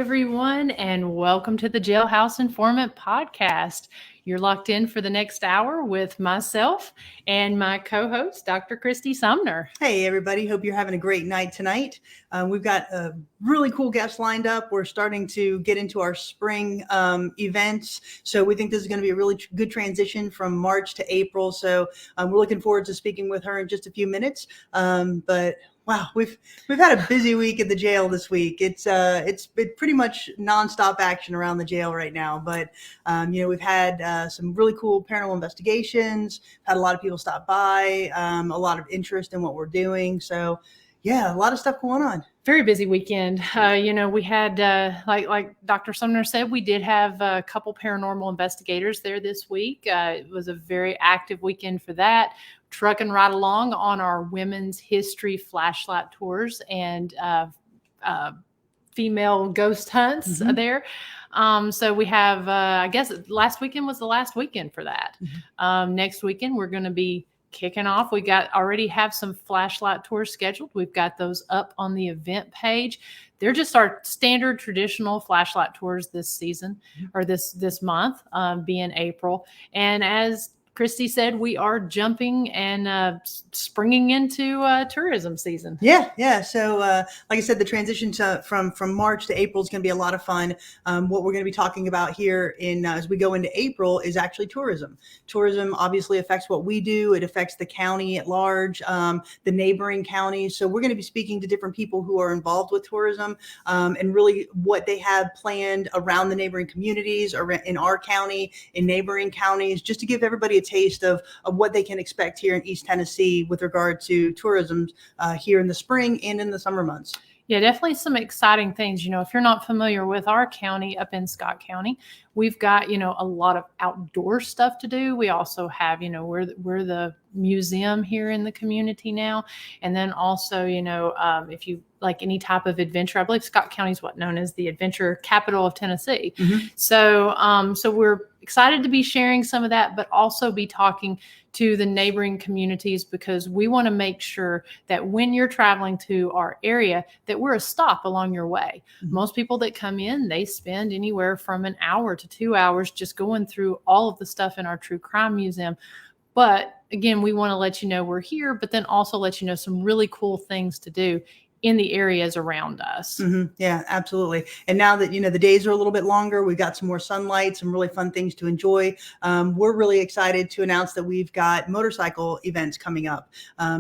everyone, and welcome to the Jailhouse Informant Podcast. You're locked in for the next hour with myself and my co-host, Dr. Christy Sumner. Hey, everybody. Hope you're having a great night tonight. We've got a really cool guest lined up. We're starting to get into our spring events. So we think this is going to be a really good transition from March to April. So we're looking forward to speaking with her in just a few minutes. But wow, we've had a busy week at the jail this week. It's been pretty much nonstop action around the jail right now. But we've had some really cool paranormal investigations. Had a lot of people stop by. A lot of interest in what we're doing. So yeah, a lot of stuff going on. Very busy weekend. We had, like Dr. Sumner said, we did have a couple paranormal investigators there this week. It was a very active weekend for that. Trucking right along on our women's history flashlight tours and female ghost hunts there. So we have, I guess last weekend was the last weekend for that. Next weekend, we're going to be kicking off. We already have some flashlight tours scheduled. We've got those up on the event page. They're just our standard traditional flashlight tours this season or this month, being April. And as Christy said, we are jumping and springing into tourism season. Yeah. So, like I said, the transition from March to April is going to be a lot of fun. What we're going to be talking about here as we go into April is actually tourism. Tourism obviously affects what we do. It affects the county at large, the neighboring counties. So we're going to be speaking to different people who are involved with tourism and really what they have planned around the neighboring communities or in our county, in neighboring counties, just to give everybody a taste of what they can expect here in East Tennessee with regard to tourism here in the spring and in the summer months. Yeah, definitely some exciting things. If you're not familiar with our county up in Scott County, we've got, a lot of outdoor stuff to do. We also have, we're the museum here in the community now. And then also, if you like any type of adventure, I believe Scott County is known as the adventure capital of Tennessee. So we're excited to be sharing some of that, but also be talking to the neighboring communities because we want to make sure that when you're traveling to our area, that we're a stop along your way. Most people that come in, they spend anywhere from an hour to 2 hours just going through all of the stuff in our true crime museum. But again, we want to let you know we're here, but then also let you know some really cool things to do in the areas around us. Yeah, absolutely. And now that, the days are a little bit longer, we've got some more sunlight, some really fun things to enjoy. We're really excited to announce that we've got motorcycle events coming up.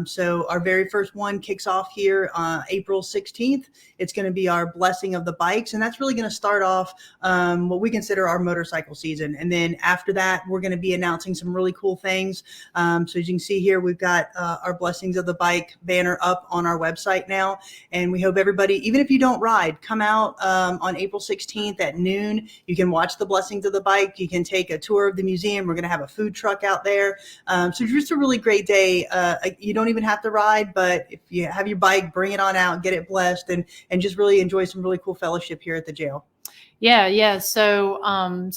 So our very first one kicks off here April 16th. It's going to be our blessing of the bikes. And that's really going to start off what we consider our motorcycle season. And then after that, we're going to be announcing some really cool things. So as you can see here, we've got our blessings of the bike banner up on our website now. And we hope everybody, even if you don't ride, come out on April 16th at noon. You can watch the blessings of the bike. You can take a tour of the museum. We're going to have a food truck out there. So just a really great day. You don't even have to ride, but if you have your bike, bring it on out, get it blessed, and just really enjoy some really cool fellowship here at the jail. Yeah. So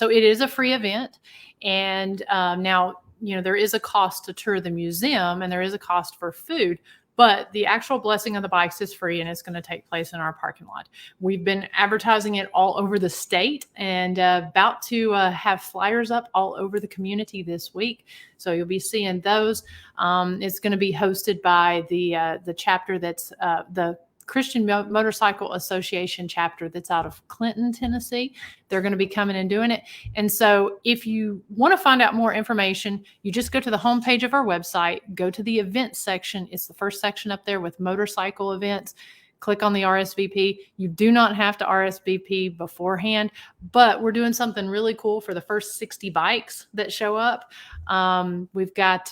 it is a free event. And now, there is a cost to tour the museum and there is a cost for food. But the actual blessing of the bikes is free and it's going to take place in our parking lot. We've been advertising it all over the state and about to have flyers up all over the community this week. So you'll be seeing those. It's going to be hosted by the chapter that's the Christian Motorcycle Association chapter that's out of Clinton, Tennessee. They're going to be coming and doing it. And so if you want to find out more information, you just go to the homepage of our website, go to the events section. It's the first section up there with motorcycle events. Click on the RSVP. You do not have to RSVP beforehand, but we're doing something really cool for the first 60 bikes that show up. We've got,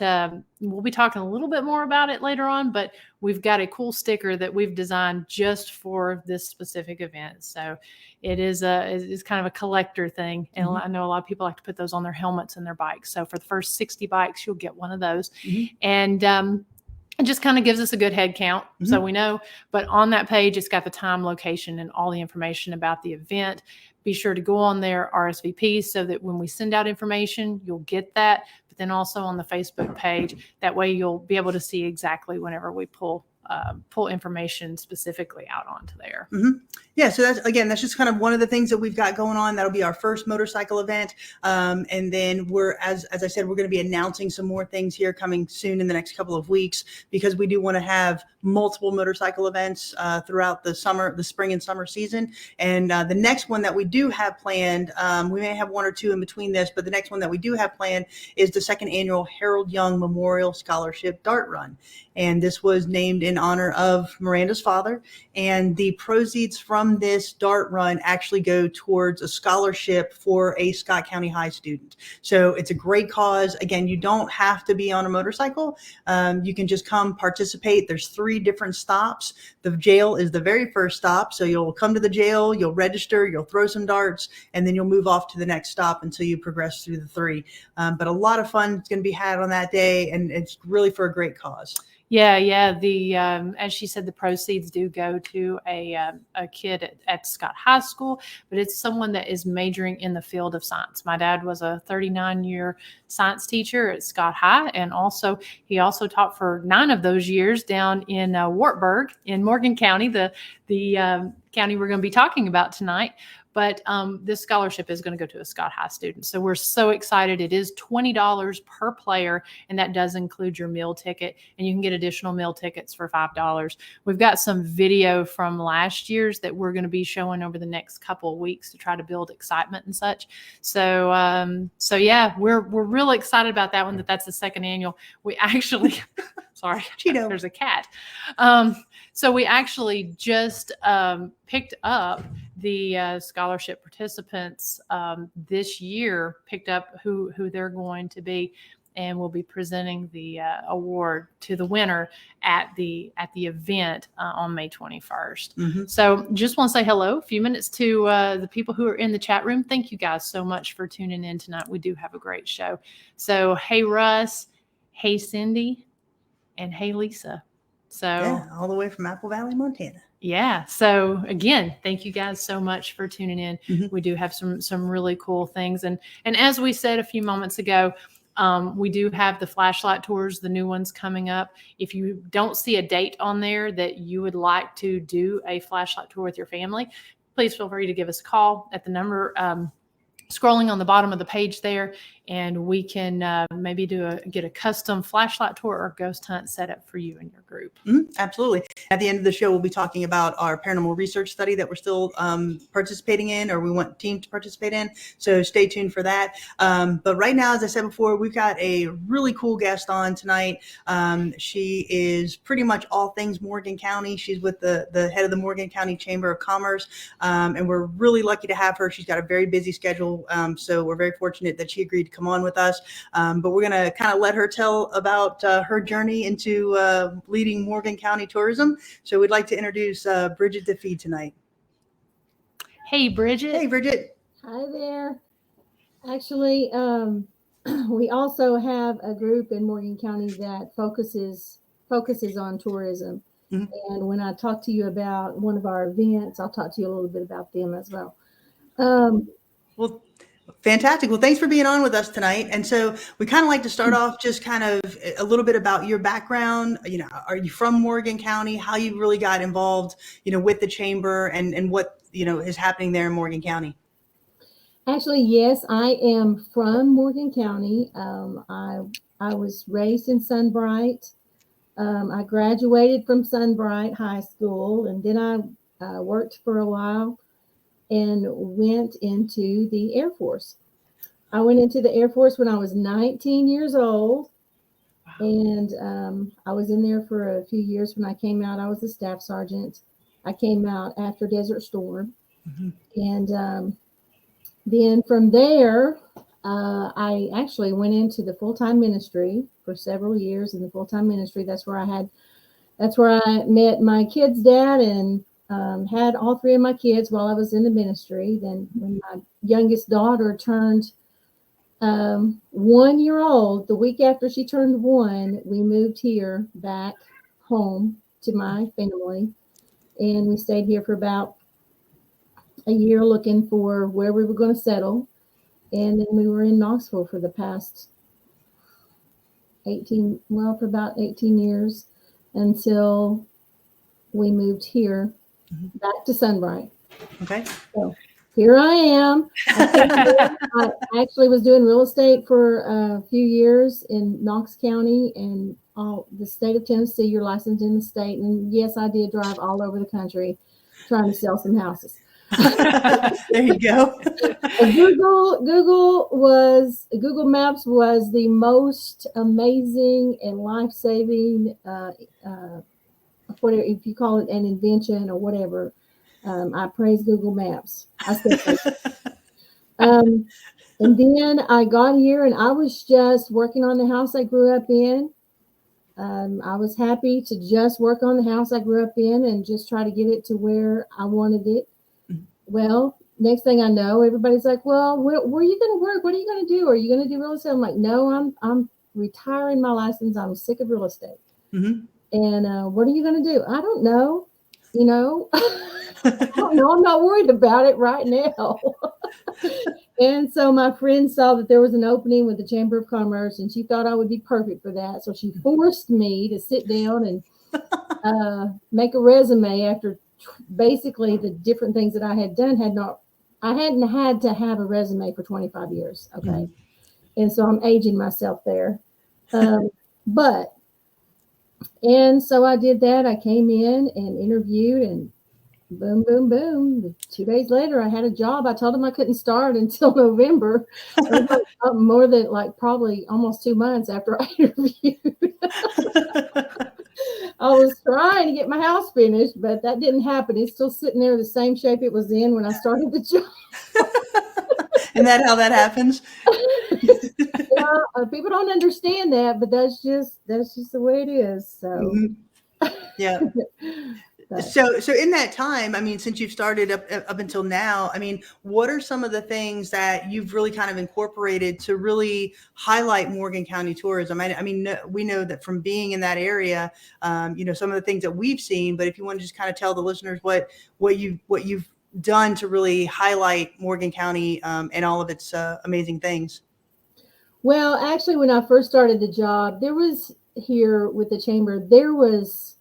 we'll be talking a little bit more about it later on, but we've got a cool sticker that we've designed just for this specific event. So it is kind of a collector thing. And I know a lot of people like to put those on their helmets and their bikes. So for the first 60 bikes, you'll get one of those. And, it just kind of gives us a good head count. So we know, but on that page, it's got the time, location, and all the information about the event. Be sure to go on there, RSVP, so that when we send out information, you'll get that. But then also on the Facebook page, that way you'll be able to see exactly whenever we pull pull information specifically out onto there. Mm-hmm. Yeah, so that's just kind of one of the things that we've got going on. That'll be our first motorcycle event, and then we're, as I said, we're going to be announcing some more things here coming soon in the next couple of weeks, because we do want to have multiple motorcycle events throughout the spring and summer season. And the next one that we do have planned, we may have one or two in between this, but the next one that we do have planned is the second annual Harold Young Memorial Scholarship Dart Run. And this was named in honor of Miranda's father. And the proceeds from this dart run actually go towards a scholarship for a Scott County High student. So it's a great cause. Again, you don't have to be on a motorcycle. You can just come participate. There's 3 different stops. The jail is the very first stop. So you'll come to the jail, you'll register, you'll throw some darts, and then you'll move off to the next stop until you progress through the 3. But a lot of fun is going to be had on that day, and it's really for a great cause. Yeah. The as she said, the proceeds do go to a kid at Scott High School, but it's someone that is majoring in the field of science. My dad was a 39-year science teacher at Scott High, and he also taught for 9 of those years down in Wartburg in Morgan County, the county we're going to be talking about tonight. But this scholarship is going to go to a Scott High student. So we're so excited. It is $20 per player, and that does include your meal ticket. And you can get additional meal tickets for $5. We've got some video from last year's that we're going to be showing over the next couple of weeks to try to build excitement and such. So yeah, we're really excited about that one. That's the second annual. We actually, sorry, Cheeto. There's a cat. So we actually just picked up the scholarship participants this year, picked up who they're going to be, and we'll be presenting the award to the winner at the event on May 21st. Mm-hmm. So just want to say hello, a few minutes to the people who are in the chat room. Thank you guys so much for tuning in tonight. We do have a great show. So hey Russ, hey Cindy, and hey Lisa. So yeah, all the way from Apple Valley, Montana. Yeah. So again, thank you guys so much for tuning in. Mm-hmm. We do have some really cool things. And as we said a few moments ago, we do have the flashlight tours, the new ones coming up. If you don't see a date on there that you would like to do a flashlight tour with your family, please feel free to give us a call at the number scrolling on the bottom of the page there, and we can maybe get a custom flashlight tour or ghost hunt set up for you and your group. Absolutely. At the end of the show, we'll be talking about our paranormal research study that we're still participating in, or we want team to participate in. So stay tuned for that. But right now, as I said before, we've got a really cool guest on tonight. She is pretty much all things Morgan County. She's with the head of the Morgan County Chamber of Commerce, and we're really lucky to have her. She's got a very busy schedule, so we're very fortunate that she agreed to come on with us. But we're going to kind of let her tell about her journey into leading Morgan County tourism. So we'd like to introduce Bridget DeFee tonight. Hey, Bridget. Hey, Bridget. Hi there. Actually, we also have a group in Morgan County that focuses on tourism. Mm-hmm. And when I talk to you about one of our events, I'll talk to you a little bit about them as well. Well, fantastic. Well, thanks for being on with us tonight. And so we kind of like to start off just kind of a little bit about your background. Are you from Morgan County? How you really got involved, with the chamber and what, is happening there in Morgan County? Actually, yes, I am from Morgan County. I was raised in Sunbright. I graduated from Sunbright High School, and then I worked for a while and went into the Air Force. I went into the Air Force when I was 19 years old. Wow. And I was in there for a few years. When I came out, I was a staff sergeant. I came out after Desert Storm. Mm-hmm. And then from there, I actually went into the full-time ministry for several years in the full-time ministry. That's where I met my kid's dad and had all 3 of my kids while I was in the ministry. Then when my youngest daughter turned 1 year old, the week after she turned 1, we moved here back home to my family. And we stayed here for about a year looking for where we were going to settle. And then we were in Knoxville for the past for about 18 years until we moved here back to Sunbright. Okay. So here I am. I actually was doing real estate for a few years in Knox County and the state of Tennessee. You're licensed in the state. And yes, I did drive all over the country trying to sell some houses. There you go. Google Maps was the most amazing and life-saving, whatever, if you call it an invention or whatever. I praise Google Maps. And then I got here and I was just working on the house I grew up in. I was happy to just work on the house I grew up in and just try to get it to where I wanted it. Well, next thing I know, everybody's like, well, where are you going to work? What are you going to do? Are you going to do real estate? I'm like, no, I'm retiring my license. I'm sick of real estate. And what are you going to do? I don't know. I don't know. I'm not worried about it right now. And so my friend saw that there was an opening with the Chamber of Commerce and she thought I would be perfect for that. So she forced me to sit down and make a resume after basically the different things that I had done. I hadn't had to have a resume for 25 years. Okay. And so I'm aging myself there. And so I did that. I came in and interviewed and boom, boom, boom. 2 days later, I had a job. I told them I couldn't start until November. More than probably almost 2 months after I interviewed. I was trying to get my house finished, but that didn't happen. It's still sitting there the same shape it was in when I started the job. Isn't that how that happens? People don't understand that, but that's just the way it is. So, yeah. So in that time, I mean, since you've started up until now, I mean, what are some of the things that you've really kind of incorporated to really highlight Morgan County tourism? I mean, we know that from being in that area, some of the things that we've seen, but if you want to just kind of tell the listeners what you've done to really highlight Morgan County and all of its amazing things. Well, actually, when I first started the job, there was here with the chamber, there was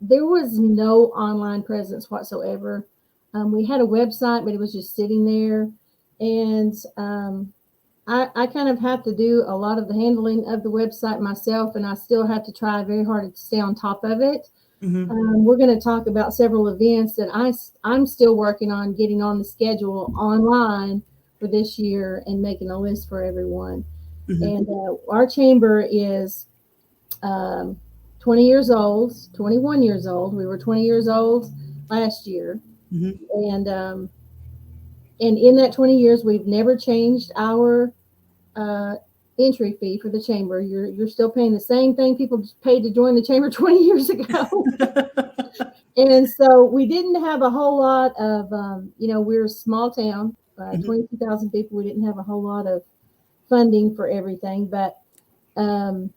no online presence whatsoever. We had a website, but it was just sitting there. And I kind of have to do a lot of the handling of the website myself, and I still have to try very hard to stay on top of it. We're going to talk about several events that I'm still working on getting on the schedule online for this year and making a list for everyone. And our chamber is 20 years old, 21 years old. We were 20 years old last year. And in that 20 years, we've never changed our entry fee for the chamber. You're still paying the same thing people paid to join the chamber 20 years ago. And so we didn't have a whole lot of, we're a small town, 22,000 people. We didn't have a whole lot of funding for everything. But so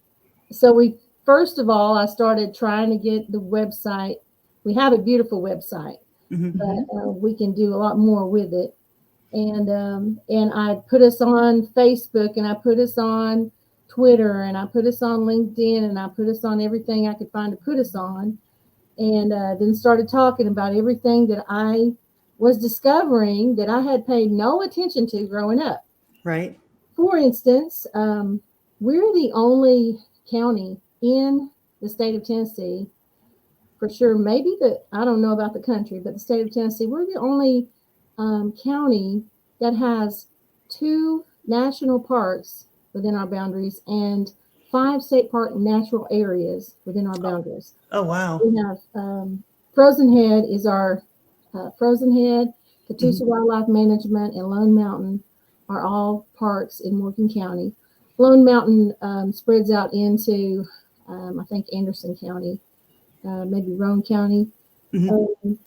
first of all, I started trying to get the website. We have a beautiful website, but we can do a lot more with it. And I put us on Facebook, and I put us on Twitter, and I put us on LinkedIn, and I put us on everything I could find to put us on. And then started talking about everything that I was discovering that I had paid no attention to growing up. Right. For instance, we're the only county in the state of Tennessee, for sure, maybe I don't know about the country, but the state of Tennessee, we're the only county that has 2 national parks within our boundaries and 5 state park natural areas within our boundaries. Oh, wow. We have Frozen Head is our Frozen Head, Catoosa Wildlife Management, and Lone Mountain are all parks in Morgan County. Lone Mountain spreads out into, I think, Anderson County, maybe Roane County. And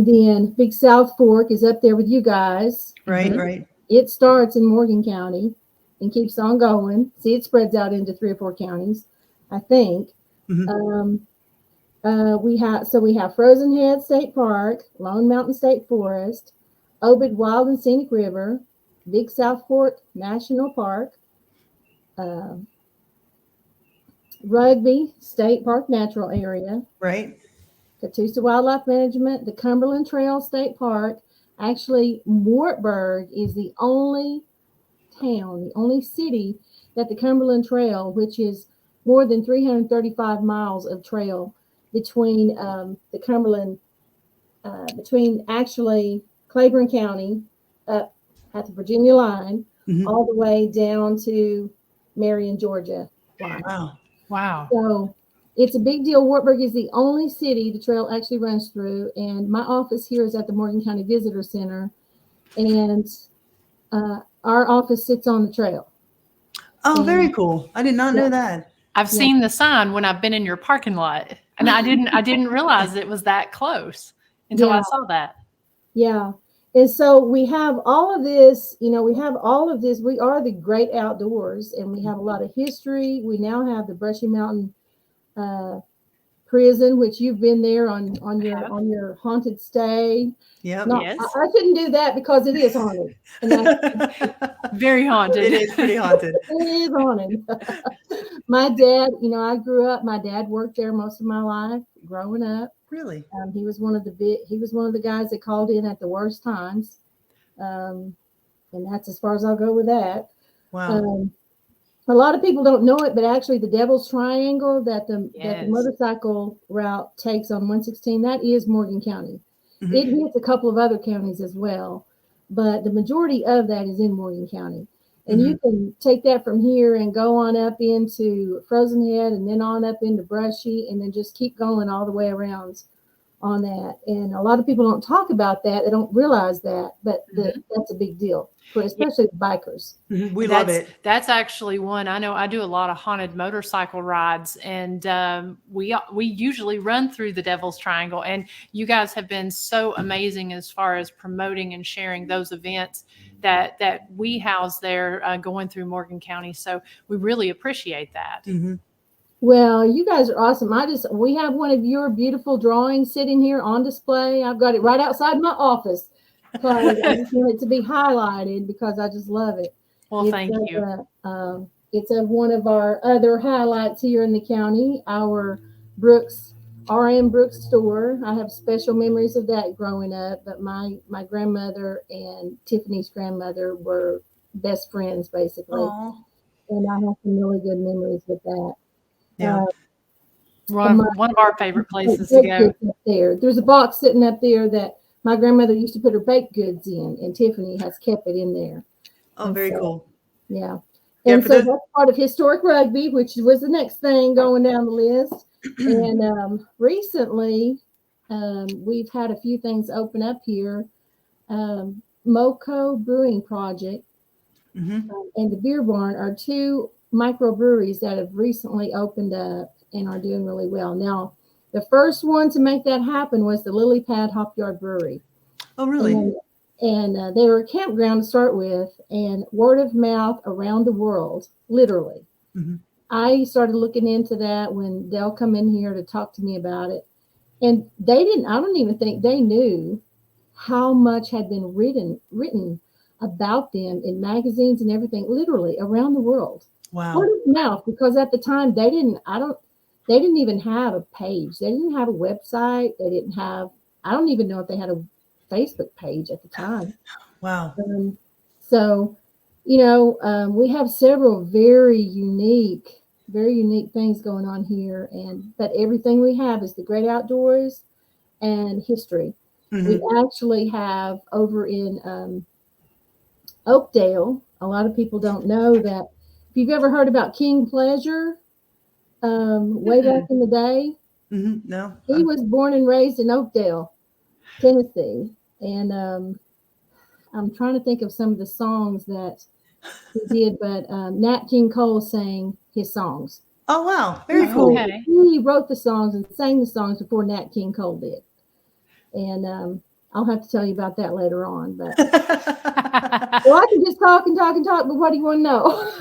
then Big South Fork is up there with you guys. Right. It starts in Morgan County and keeps on going. See, it spreads out into 3 or 4 counties, I think. We have Frozen Head State Park, Lone Mountain State Forest, Obed Wild and Scenic River, Big South Fork National Park, Rugby State Park Natural Area, right, Catoosa Wildlife Management, the Cumberland Trail State Park. Actually, Wartburg is the only town, the only city that the Cumberland Trail, which is more than 335 miles of trail between the Cumberland, between actually Claiborne County up at the Virginia line, all the way down to Marion, Georgia line. Wow. So it's a big deal. Wartburg is the only city the trail actually runs through. And my office here is at the Morgan County Visitor Center. And our office sits on the trail. Oh, very cool. I did not know that. I've seen the sign when I've been in your parking lot, and I didn't realize it was that close until I saw that. Yeah. And so we have all of this, we are the great outdoors, and we have a lot of history. We now have the Brushy Mountain prison, which you've been there on your haunted stay. Yeah. Yes. I shouldn't do that because it is haunted. Very haunted. It is pretty haunted. It is haunted. My dad, I grew up. My dad worked there most of my life growing up. Really? He was one of the guys that called in at the worst times, and that's as far as I'll go with that. Wow. A lot of people don't know it, but actually the Devil's Triangle that the motorcycle route takes on 116, that is Morgan County. It hits a couple of other counties as well, but the majority of that is in Morgan County. And you can take that from here and go on up into Frozen Head and then on up into Brushy and then just keep going all the way around on that. And a lot of people don't talk about that. They don't realize that, but that's a big deal, especially the bikers. We love it. That's actually one. I know I do a lot of haunted motorcycle rides, and we usually run through the Devil's Triangle, and you guys have been so amazing as far as promoting and sharing those events that we house there going through Morgan County. So we really appreciate that. Well, you guys are awesome. We have one of your beautiful drawings sitting here on display. I've got it right outside my office because I just want it to be highlighted because I just love it. Well, thank you. It's one of our other highlights here in the county, our R.M. Brooks store. I have special memories of that growing up, but my grandmother and Tiffany's grandmother were best friends, basically. Aww. And I have some really good memories with that. Yeah. One of our favorite places to go. There's a box sitting up there that my grandmother used to put her baked goods in, and Tiffany has kept it in there. Oh, very cool. Yeah. And so that's part of historic rugby, which was the next thing going down the list. And recently, we've had a few things open up here. Moco Brewing Project and the Beer Barn are two microbreweries that have recently opened up and are doing really well. Now, the first one to make that happen was the Lily Pad Hop Yard Brewery. Oh, really? And they were a campground to start with, and word of mouth around the world, literally. I started looking into that when they'll come in here to talk to me about it. And I don't even think they knew how much had been written about them in magazines and everything, literally around the world. Wow. Word of mouth, because at the time they didn't even have a page. They didn't have a website. I don't even know if they had a Facebook page at the time. Wow. We have several very unique things going on here, but everything we have is the great outdoors and history. We actually have over in Oakdale, a lot of people don't know that. If you've ever heard about King Pleasure, way back in the day, no, he was born and raised in Oakdale, Tennessee, and I'm trying to think of some of the songs that he did, but Nat King Cole sang his songs. Oh, wow. Very cool. Okay. He wrote the songs and sang the songs before Nat King Cole did. And I'll have to tell you about that later on. But well, I can just talk, but what do you want to know?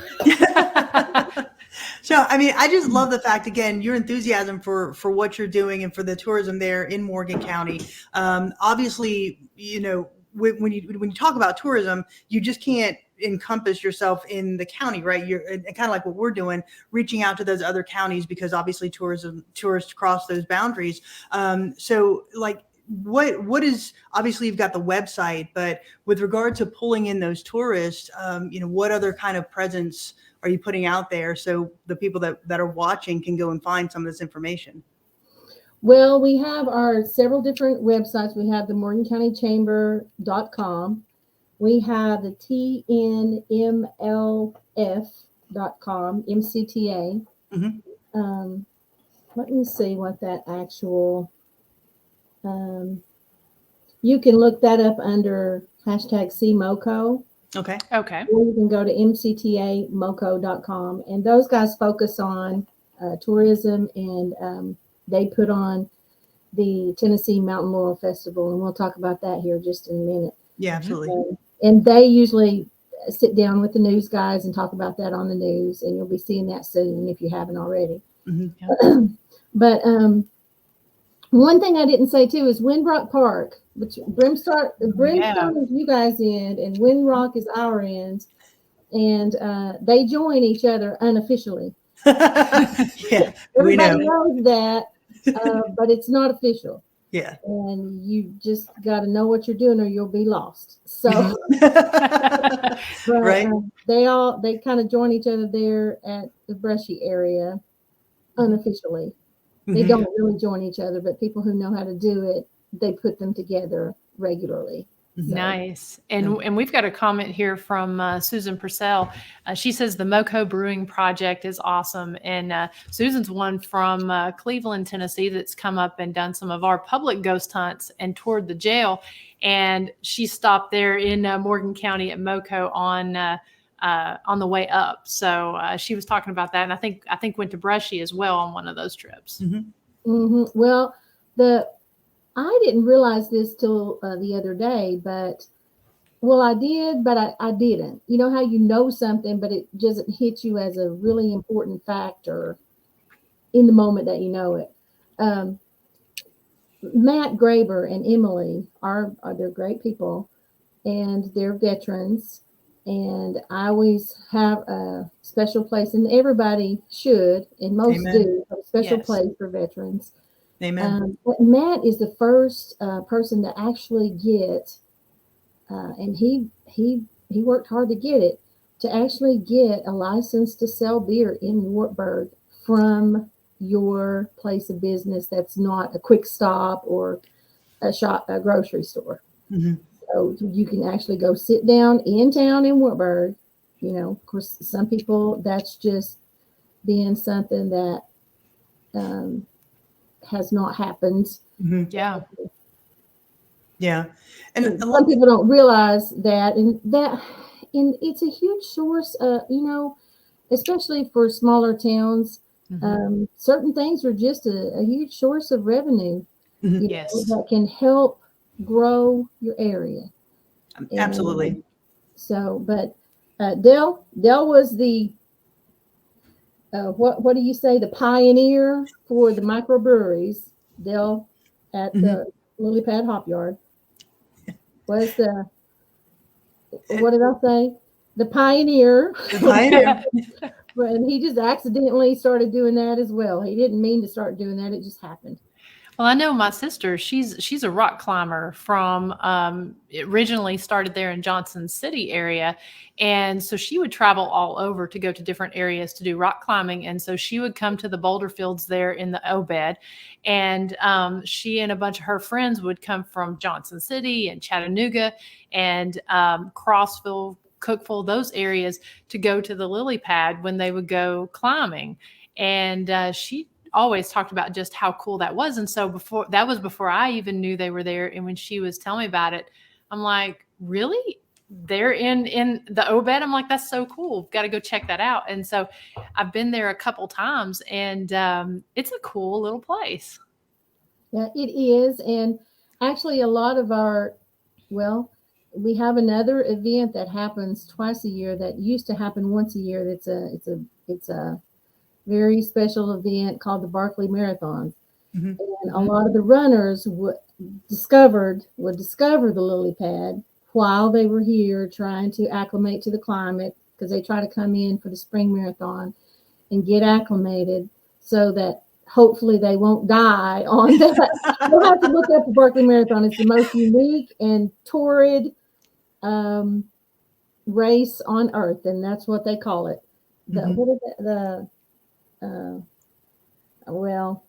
So, I mean, I just love the fact, again, your enthusiasm for what you're doing and for the tourism there in Morgan County. Obviously, when you talk about tourism, you just can't encompass yourself in the county, right? You're kind of like what we're doing, reaching out to those other counties, because obviously tourists cross those boundaries. So like, what is, obviously you've got the website, but with regard to pulling in those tourists, what other kind of presence are you putting out there so the people that are watching can go and find some of this information? Well, we have our several different websites. We have the morgancountychamber.com. We have the tnmlf.com, MCTA. Mm-hmm. Let me see what that actual, you can look that up under #CMOCO. Okay. Okay. Or you can go to mctamoco.com, and those guys focus on tourism, and they put on the Tennessee Mountain Laurel Festival, and we'll talk about that here just in a minute. Yeah, absolutely. And they usually sit down with the news guys and talk about that on the news, and you'll be seeing that soon if you haven't already. Mm-hmm. But one thing I didn't say too is Windrock Park, which Brimstone is you guys' end, and Windrock is our end, and they join each other unofficially. Yeah, everybody knows that, but it's not official. Yeah, and you just got to know what you're doing, or you'll be lost. So, but, right? They kind of join each other there at the Brushy area unofficially. They Mm-hmm. don't really join each other, but people who know how to do it, they put them together regularly. So. Nice. And we've got a comment here from Susan Purcell. She says the Moco Brewing Project is awesome. And Susan's one from Cleveland, Tennessee, that's come up and done some of our public ghost hunts and toured the jail. And she stopped there in Morgan County at Moco on the way up. So she was talking about that. And I think went to Brushy as well on one of those trips. Mm-hmm. Mm-hmm. Well, I didn't realize this till the other day, but I did, but I didn't. You know how you know something, but it doesn't hit you as a really important factor in the moment that you know it. Matt Graber and Emily they're great people, and they're veterans. And I always have a special place, and everybody should, and most Amen. do, have a special place for veterans. Amen. But Matt is the first person to actually get, and he worked hard to get it, to actually get a license to sell beer in Wartburg from your place of business that's not a quick stop or a grocery store. Mm-hmm. So you can actually go sit down in town in Wartburg. Of course, some people, that's just being something that has not happened. Mm-hmm. Yeah. And some people don't realize that, and it's a huge source, especially for smaller towns. Mm-hmm. Certain things are just a huge source of revenue. Mm-hmm. That can help grow your area. Absolutely. And so, but Dell was the what do you say, the pioneer for the microbreweries. Dell at the Lily Pad Hop Yard was the, what did I say? The pioneer. The pioneer. And he just accidentally started doing that as well. He didn't mean to start doing that. It just happened. Well, I know my sister, she's a rock climber from, originally started there in Johnson City area. And so she would travel all over to go to different areas to do rock climbing. And so she would come to the boulder fields there in the Obed. And she and a bunch of her friends would come from Johnson City and Chattanooga and Crossville, Cookville, those areas to go to the lily pad when they would go climbing. And she always talked about just how cool that was. And so before I even knew they were there. And when she was telling me about it, I'm like, really? They're in the Obed? I'm like, that's so cool. Got to go check that out. And so I've been there a couple times, and it's a cool little place. Yeah, it is. And actually a lot of we have another event that happens twice a year that used to happen once a year. It's a very special event called the Barkley Marathon. Mm-hmm. And a lot of the runners discover the lily pad while they were here trying to acclimate to the climate, because they try to come in for the spring marathon and get acclimated so that hopefully they won't die on that. You'll have to look up the Barkley Marathon. It's the most unique and torrid race on earth, and that's what they call it. What is it? Well,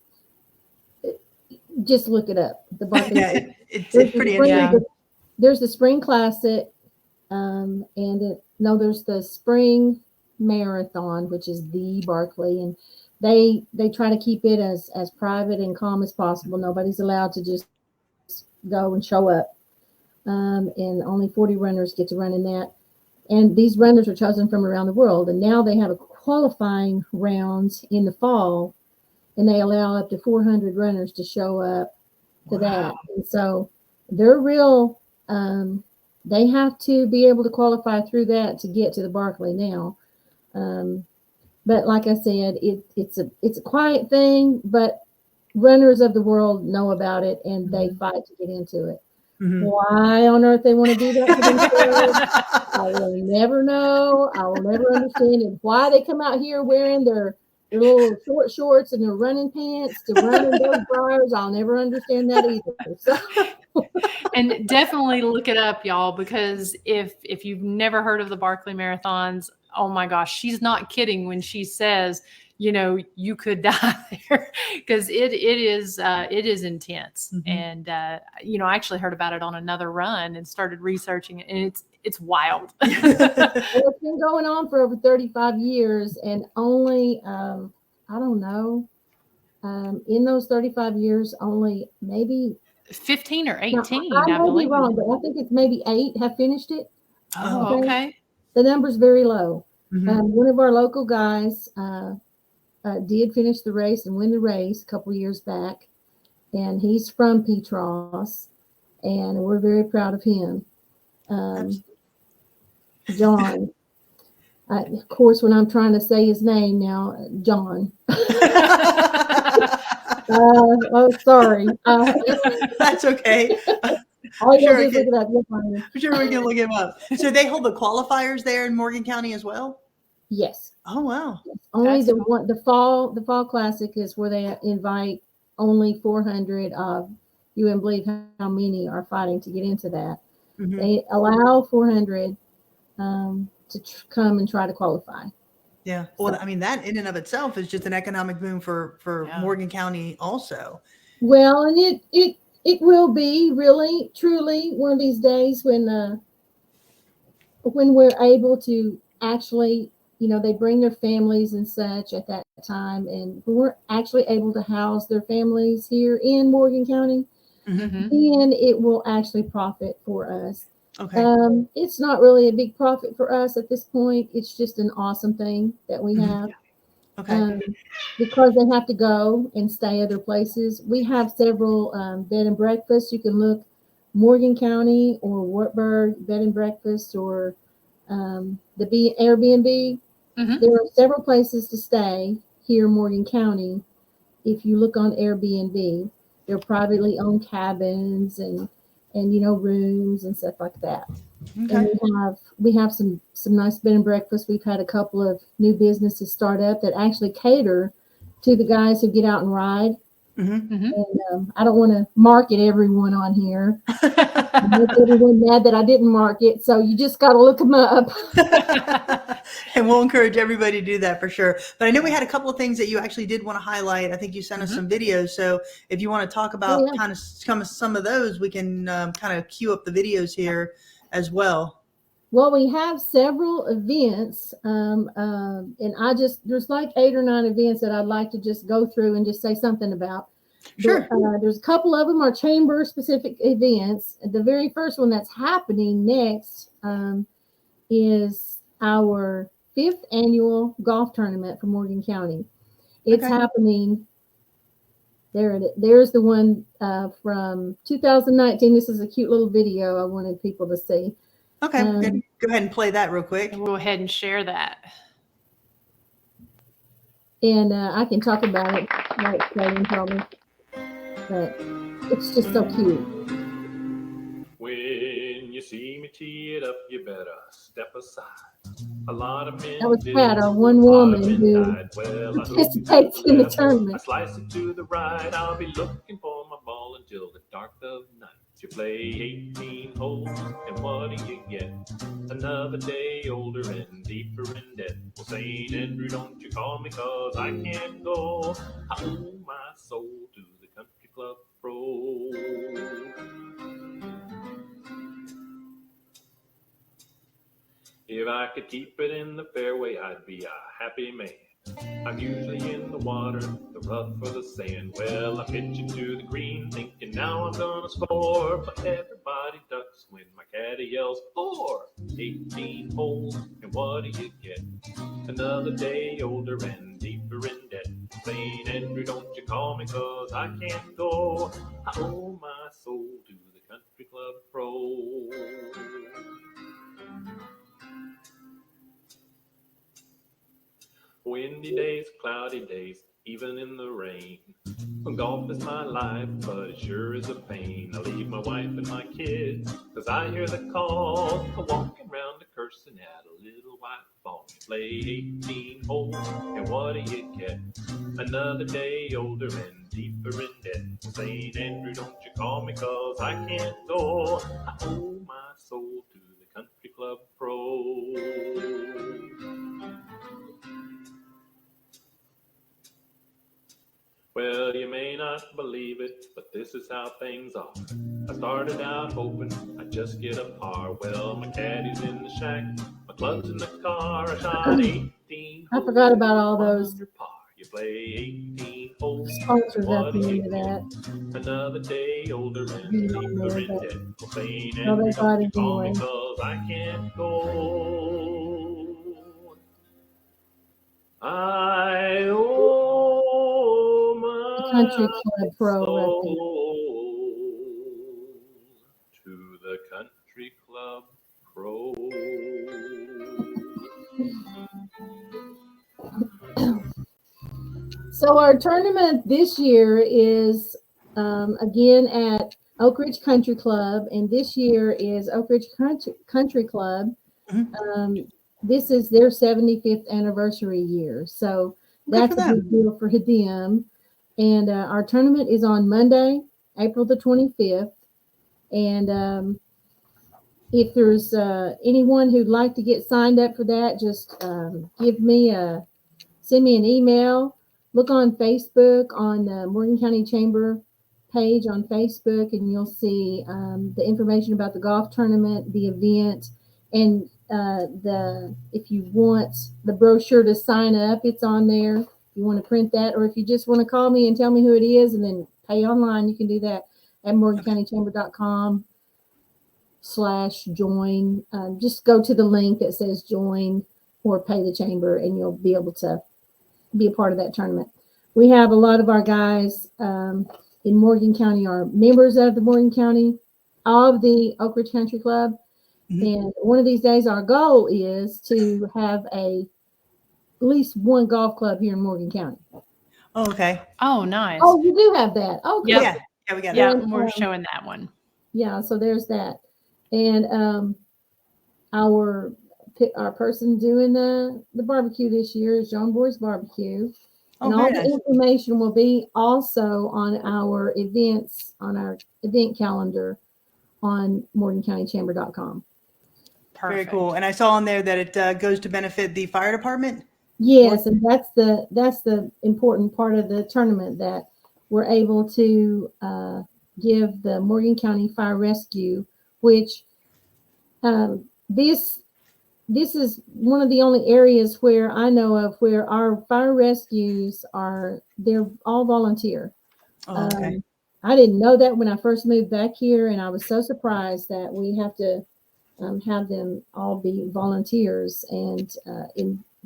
just look it up. The Barkley. Yeah, it's pretty interesting. There's the Spring Classic, and there's the Spring Marathon, which is the Barkley, and they try to keep it as private and calm as possible. Nobody's allowed to just go and show up, and only 40 runners get to run in that. And these runners are chosen from around the world, and now they have a qualifying rounds in the fall, and they allow up to 400 runners to show up to that. And so they're real. They have to be able to qualify through that to get to the Barkley now. But like I said, it's a quiet thing, but runners of the world know about it, and they fight to get into it. Why on earth they want to do that to themselves, I will never know. I will never understand it. Why they come out here wearing their little short shorts and their running pants to run in those briars, I'll never understand that either. So. And definitely look it up, y'all, because if you've never heard of the Barkley Marathons, oh my gosh, she's not kidding when she says, you could die there, because it is intense. And I actually heard about it on another run and started researching it, and it's wild. Well, it's been going on for over 35 years, and only I don't know, in those 35 years, only maybe 15 or 18. I I may believe. be wrong, but I think it's maybe 8 have finished it. Oh, okay. The number's very low. One of our local guys did finish the race and win the race a couple years back, and he's from Petros, and we're very proud of him. John. Of course, when I'm trying to say his name now, John. Oh, sorry. That's okay. I'm sure look it up. I'm sure we can look him up. So they hold the qualifiers there in Morgan County as well? Yes. Oh, wow. Yes. Only the fall classic is where they invite only 400 of, you wouldn't believe how many are fighting to get into that. They allow 400 to come and try to qualify. Yeah. Well, I mean, that in and of itself is just an economic boom for Morgan County also. Well, and it will be really, truly one of these days when we're able to actually, they bring their families and such at that time, and we're actually able to house their families here in Morgan County, then it will actually profit for us. Okay. It's not really a big profit for us at this point. It's just an awesome thing that we have. Okay. Because they have to go and stay other places. We have several bed and breakfasts. You can look Morgan County or Wartburg bed and breakfast, or the Airbnb. There are several places to stay here in Morgan County. If you look on Airbnb, they're privately owned cabins and rooms and stuff like that. Okay. And we have some nice bed and breakfast. We've had a couple of new businesses start up that actually cater to the guys who get out and ride. And I don't want to market everyone on here. Make everyone mad that I didn't mark it. So you just got to look them up. And we'll encourage everybody to do that for sure. But I know we had a couple of things that you actually did want to highlight. I think you sent us some videos. So if you want to talk about kind of some of those, we can kind of queue up the videos here as well. Well, we have several events, and there's like 8 or 9 events that I'd like to just go through and just say something about. Sure. There's a couple of them are chamber-specific events. The very first one that's happening next is our 5th annual golf tournament for Morgan County. It's happening. There's the one from 2019. This is a cute little video I wanted people to see. Okay, go ahead and play that real quick. We'll go ahead and share that. And I can talk about it like explaining probably. But It's just so cute. When you see me tee it up, you better step aside. A lot of men That was do. Pat, our A one lot of woman men who died. Well, I hope you participates to in the left. I tournament. slice it to the right. I'll be looking for my ball until the dark of night. You play 18 holes, and what do you get? Another day older and deeper in debt. Well, St. Andrew, don't you call me, 'cause I can't go. I owe my soul to the country club pro. If I could keep it in the fairway, I'd be a happy man. I'm usually in the water, the rough or the sand. Well, I pitch it to the green, thinking now I'm gonna score. But everybody ducks when my caddy yells, 4! 18 holes, and what do you get? Another day older and deeper in debt. St. Andrew, don't you call me, 'cause I can't go. I owe my soul to the country club pro. Windy days, cloudy days, even in the rain. Golf is my life, but it sure is a pain. I leave my wife and my kids, 'cause I hear the call. Walking round the cursing at a little white ball. You play 18 holes, and what do you get? Another day older and deeper in debt. St. Andrew, don't you call me, 'cause I can't go. I owe my soul to the country club pro. Well, you may not believe it, but this is how things are. I started out hoping I'd just get a par. Well, my caddy's in the shack, my club's in the car. I shot 18 I forgot about all those. under par. You play 18 holes. Sponsors What at do the you end of get? that. Another day older and Being deeper on there, in but- debt. Well, St. No, they Andrew, got don't you it call me, anyway. 'cause I can't go. I owe my Country Club Pro right there. soul to the country club pro. So our tournament this year is again at Oak Ridge Country Club, and this year is Oak Ridge Country Club. Mhm. This is their 75th anniversary year, so Good that's for a them. big deal for them. And our tournament is on Monday, April the 25th. And if there's anyone who'd like to get signed up for that, just send me an email. Look on Facebook, on the Morgan County Chamber page on Facebook, and you'll see the information about the golf tournament, the event, and if you want the brochure to sign up, it's on there. If you want to print that, or if you just want to call me and tell me who it is and then pay online, you can do that at morgancountychamber.com/join. Just go to the link that says join or pay the chamber, and you'll be able to be a part of that tournament. We have a lot of our guys in Morgan County are members of the Morgan County of the Oak Ridge Country Club. Mhm. And one of these days, our goal is to have at least one golf club here in Morgan County. Oh, okay. Oh, nice. Oh, you do have that. Oh, cool. Yep. Yeah. Yeah, we got yeah, it. we're showing that one. Yeah, so there's that. And our person doing the barbecue this year is John Boy's Barbecue. Oh, And all very the nice. information will be also on our events, on our event calendar on morgancountychamber.com. Very Perfect. cool. And I saw on there that it goes to benefit the fire department. Yes, and that's the important part of the tournament, that we're able to give the Morgan County Fire Rescue, which this is one of the only areas where I know of where our fire rescues they're all volunteer. Oh, okay. I didn't know that when I first moved back here, and I was so surprised that we have to have them all be volunteers. And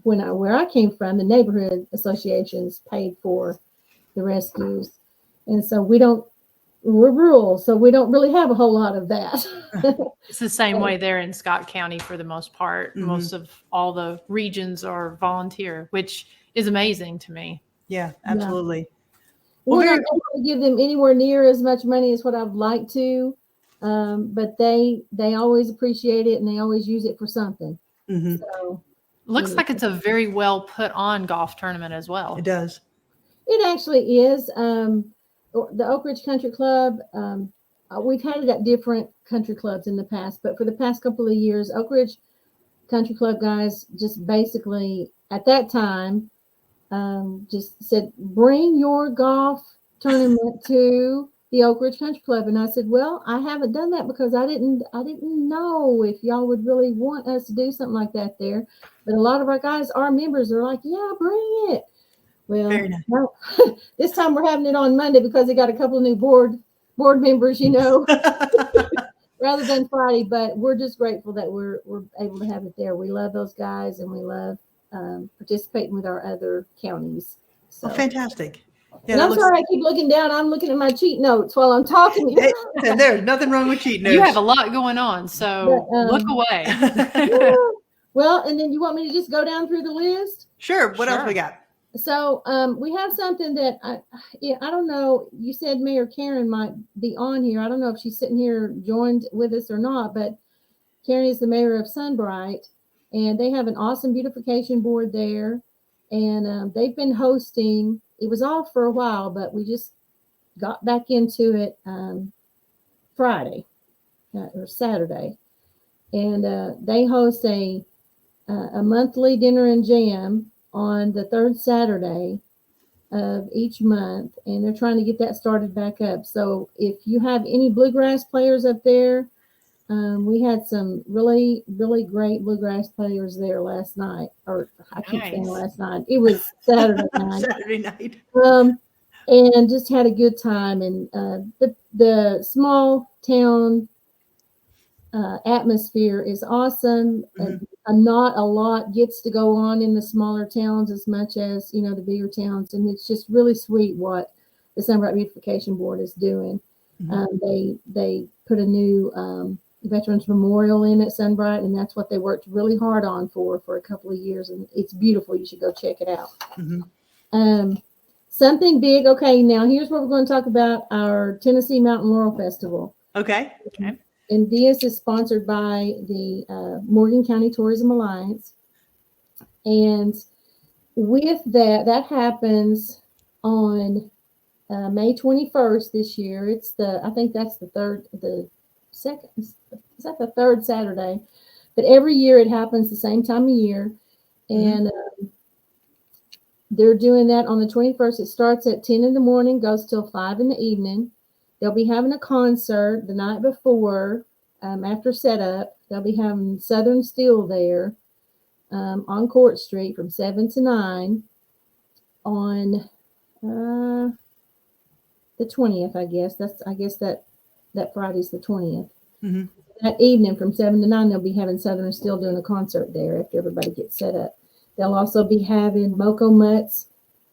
where I came from, the neighborhood associations paid for the rescues, and so we're rural, so we don't really have a whole lot of that. It's the same way there in Scott County for the most part. Mhm. Most of all the regions are volunteer, which is amazing to me. Yeah, absolutely. Well, We're very not able to give them anywhere near as much money as what I'd like to, but they always appreciate it and they always use it for something. Mhm. So Looks like it's a very well put on golf tournament as well. It does. it actually is. The Oak Ridge Country Club, we've had it at different country clubs in the past, but for the past couple of years, Oak Ridge Country Club guys just basically at that time just said, bring your golf tournament to the Oak Ridge Country Club. And I said, well, I haven't done that because I didn't know if y'all would really want us to do something like that there. But a lot of our guys, our members, are like, yeah, bring it. Well, Very nice. no, this time we're having it on Monday because they got a couple of new board members, rather than Friday. But we're just grateful that we're able to have it there. We love those guys and we love participating with our other counties. So Fantastic. Yeah, and I'm sorry I keep looking down. I'm looking at my cheat notes while I'm talking. Hey, there's nothing wrong with cheating. You have a lot going on, so look away. Well, and then you want me to just go down through the list? Sure. What else we got? So we have something that I don't know. You said Mayor Karen might be on here. I don't know if she's sitting here joined with us or not, but Karen is the mayor of Sunbright, and they have an awesome beautification board there. And they've been hosting, it was off for a while, but we just got back into it Friday or Saturday. And they host a monthly dinner and jam on the third Saturday of each month. And they're trying to get that started back up. So if you have any bluegrass players up there, we had some really, really great bluegrass players there last night, or I keep saying last night. It was Saturday night. Saturday night. And just had a good time. And the small town atmosphere is awesome. Not a lot gets to go on in the smaller towns as much as the bigger towns, and it's just really sweet what the Sunbright Beautification Board is doing. They put a new Veterans Memorial in at Sunbright, and that's what they worked really hard on for a couple of years, and it's beautiful. You should go check it out. Something big. Okay, now here's what we're going to talk about: our Tennessee Mountain Laurel Festival. Okay. And this is sponsored by the Morgan County Tourism Alliance, and with that happens on May 21st this year. I think that's the third Saturday, but every year it happens the same time of year. And they're doing that on the 21st. It starts at 10 in the morning, goes till 5 in the evening. They'll be having a concert the night before, after setup. They'll be having Southern Steel there on Court Street from 7 to 9 on the 20th, I guess. That Friday's the 20th. That evening from 7 to 9, they'll be having Southern Steel doing a concert there after everybody gets set up. They'll also be having Moco Mutt's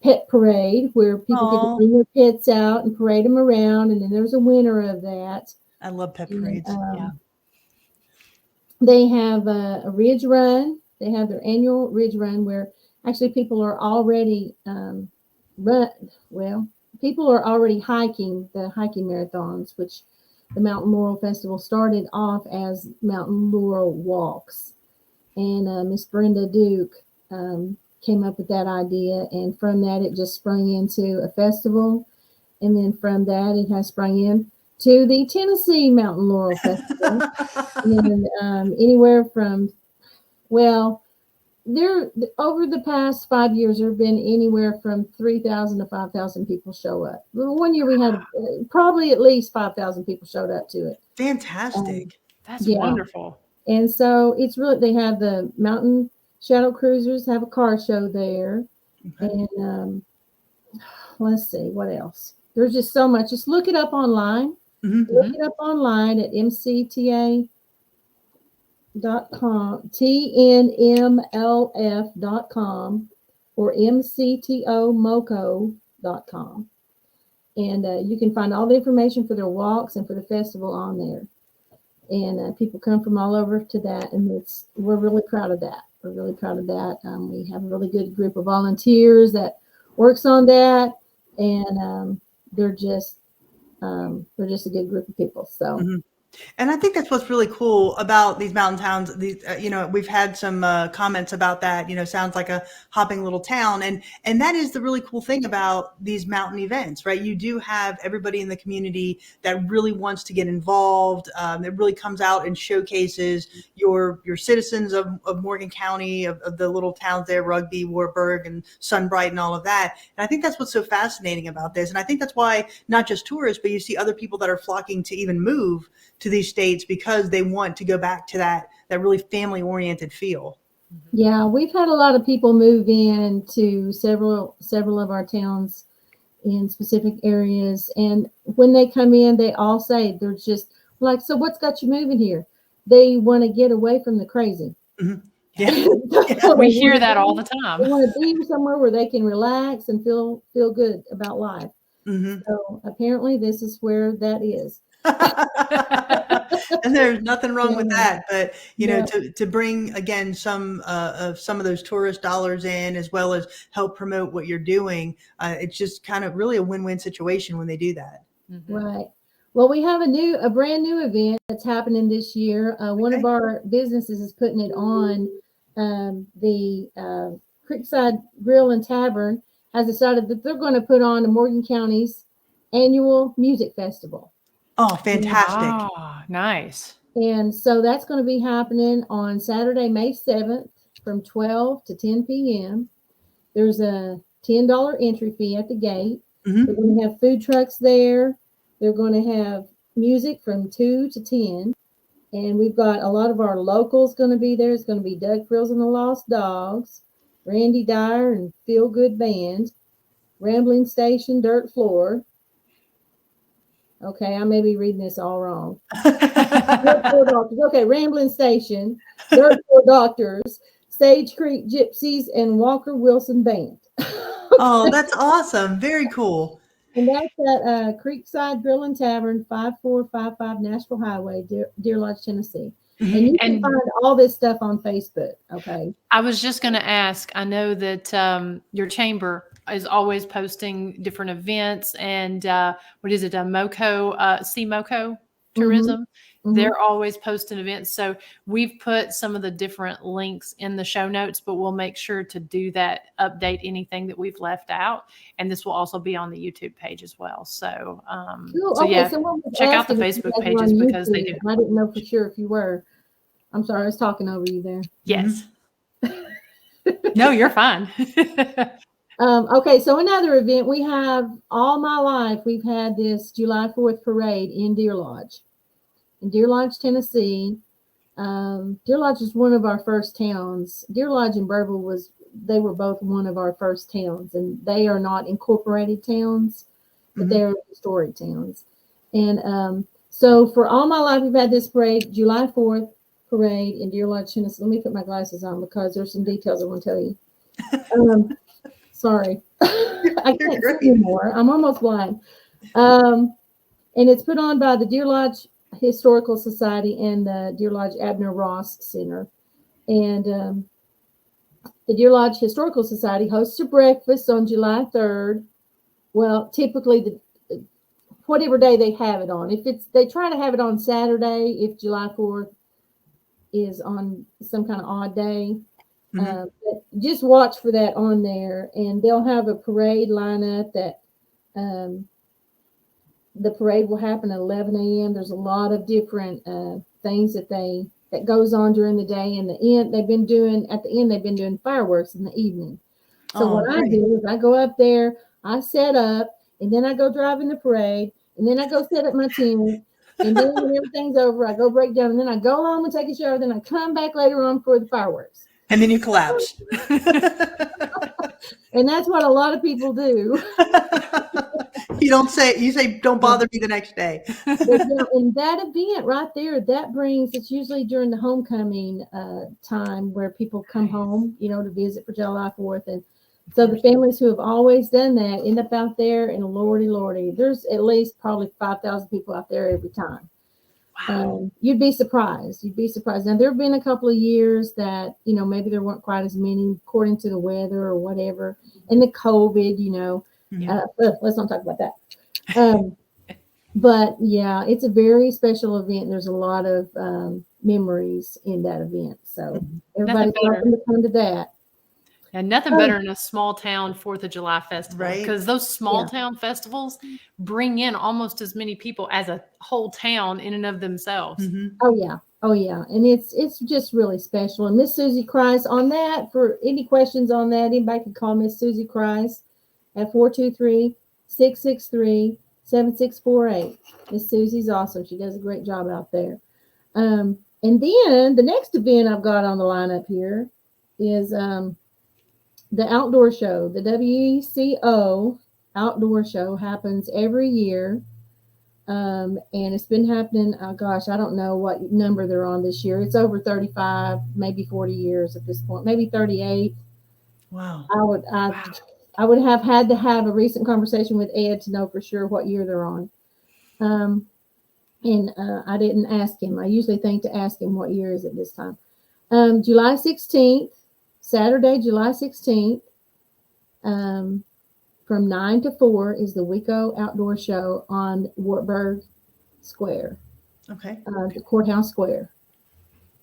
Pet Parade, where people get to bring their pets out and parade them around, and then there's a winner of that. I love pet parades. They have a Ridge Run. They have their annual Ridge Run, where actually people are already people are already hiking the hiking marathons, which the Mountain Laurel Festival started off as Mountain Laurel Walks. And Miss Brenda Duke came up with that idea, and from that it just sprung into a festival, and then from that it has sprung in to the Tennessee Mountain Laurel Festival. And anywhere from, there over the past 5 years there have been anywhere from 3,000 to 5,000 people show up. One year we had probably at least 5,000 people showed up to it. Fantastic. That's wonderful. And so it's really, they have the Mountain Shadow Cruisers have a car show there. And let's see, what else? There's just so much. Just look it up online. Look it up online at mcta.com, tnmlf.com, or mctomoco.com. And you can find all the information for their walks and for the festival on there. And people come from all over to that, and we're really proud of that. We're really proud of that. We have a really good group of volunteers that works on that, and they're just a good group of people. So. Mhm. And I think that's what's really cool about these mountain towns. These, we've had some comments about that. Sounds like a hopping little town, and that is the really cool thing about these mountain events, right? You do have everybody in the community that really wants to get involved. That really comes out and showcases your citizens of Morgan County, of the little towns there, Rugby, Wartburg, and Sunbright, and all of that. And I think that's what's so fascinating about this. And I think that's why not just tourists, but you see other people that are flocking to even move to these states because they want to go back to that really family oriented feel. Yeah, we've had a lot of people move in to several of our towns in specific areas, and when they come in, they all say they're just like, so what's got you moving here? They want to get away from the crazy. Mm-hmm. Yeah. We hear that all the time. They want to be somewhere where they can relax and feel good about life. Mm-hmm. So apparently this is where that is. And there's nothing wrong with that, but to bring again some of those tourist dollars in, as well as help promote what you're doing, it's just kind of really a win-win situation when they do that. Mm-hmm. Right. Well, we have a brand new event that's happening this year. One of our businesses is putting it on. The Creekside Grill and Tavern has decided that they're going to put on the Morgan County's annual music festival. Oh, fantastic. Oh, nice. And so that's going to be happening on Saturday, May 7th from 12 to 10 p.m. There's a $10 entry fee at the gate. Mm-hmm. They're going to have food trucks there. They're going to have music from 2 to 10. And we've got a lot of our locals going to be there. It's going to be Doug Frills and the Lost Dogs, Randy Dyer and Feel Good Band, Rambling Station, Dirt Floor. Okay, I may be reading this all wrong. Dirt Floor Doctors. Okay, Rambling Station, Dirt Floor Doctors, Sage Creek Gypsies, and Walker Wilson Band. Oh, that's awesome. Very cool. And that's at Creekside Grill and Tavern, 5455 Nashville Highway, Deer Lodge, Tennessee. Mm-hmm. And you can find all this stuff on Facebook. Okay. I was just going to ask, I know that your chamber is always posting different events, and what is it, CMOCO Tourism? Mm-hmm. They're always posting events. So we've put some of the different links in the show notes, but we'll make sure to do that, update anything that we've left out. And this will also be on the YouTube page as well. So, cool. so okay, yeah, so check out the Facebook pages because they do. I didn't know for sure if you were. I'm sorry, I was talking over you there. Yes. No, you're fine. Okay, so another event we have all my life, we've had this July 4th parade in Deer Lodge. In Deer Lodge, Tennessee. Deer Lodge is one of our first towns. Deer Lodge and Burville they were both one of our first towns, and they are not incorporated towns, but they're historic towns. And so for all my life, we've had this parade, July 4th parade in Deer Lodge, Tennessee. Let me put my glasses on because there's some details I want to tell you. Sorry, I can't see anymore. I'm almost blind. And it's put on by the Deer Lodge Historical Society and the Deer Lodge Abner Ross Center. And the Deer Lodge Historical Society hosts a breakfast on July 3rd. Well, typically whatever day they have it on. They try to have it on Saturday if July 4th is on some kind of odd day. But just watch for that on there, and they'll have a parade lineup that the parade will happen at 11 a.m. There's a lot of different things that goes on during the day. And they've been doing fireworks in the evening. So I do is I go up there, I set up, and then I go drive in the parade, and then I go set up my tent, and then when everything's over, I go break down, and then I go home and take a shower, then I come back later on for the fireworks. And then you collapse. And that's what a lot of people do. You say, don't bother me the next day. But, and that event right there, it's usually during the homecoming time where people come home, to visit for July 4th. And so the families who have always done that end up out there, and lordy, there's at least probably 5,000 people out there every time. Wow. You'd be surprised. Now, there have been a couple of years that, maybe there weren't quite as many according to the weather or whatever. And the COVID, let's not talk about that. But yeah, it's a very special event. There's a lot of memories in that event. So everybody's welcome to come to that. And nothing better than a small town 4th of July festival, Right. because those small town festivals bring in almost as many people as a whole town in and of themselves. Mm-hmm. Oh yeah, and it's just really special. And Miss Susie Christ on that. For any questions on that, anybody can call Miss Susie Christ at 423-663-7648. Miss Susie's awesome. She does a great job out there. And then the next event I've got on the lineup here is the outdoor show. The WECO outdoor show happens every year. And it's been happening, gosh, I don't know what number they're on this year. It's over 35, maybe 40 years at this point, maybe 38. Wow. I would have had to have a recent conversation with Ed to know for sure what year they're on. And I didn't ask him. I usually think to ask him what year is it this time. July 16th, Saturday, July 16th, from 9 to 4 is the WECO outdoor show on Wartburg Square. Okay. The Courthouse Square.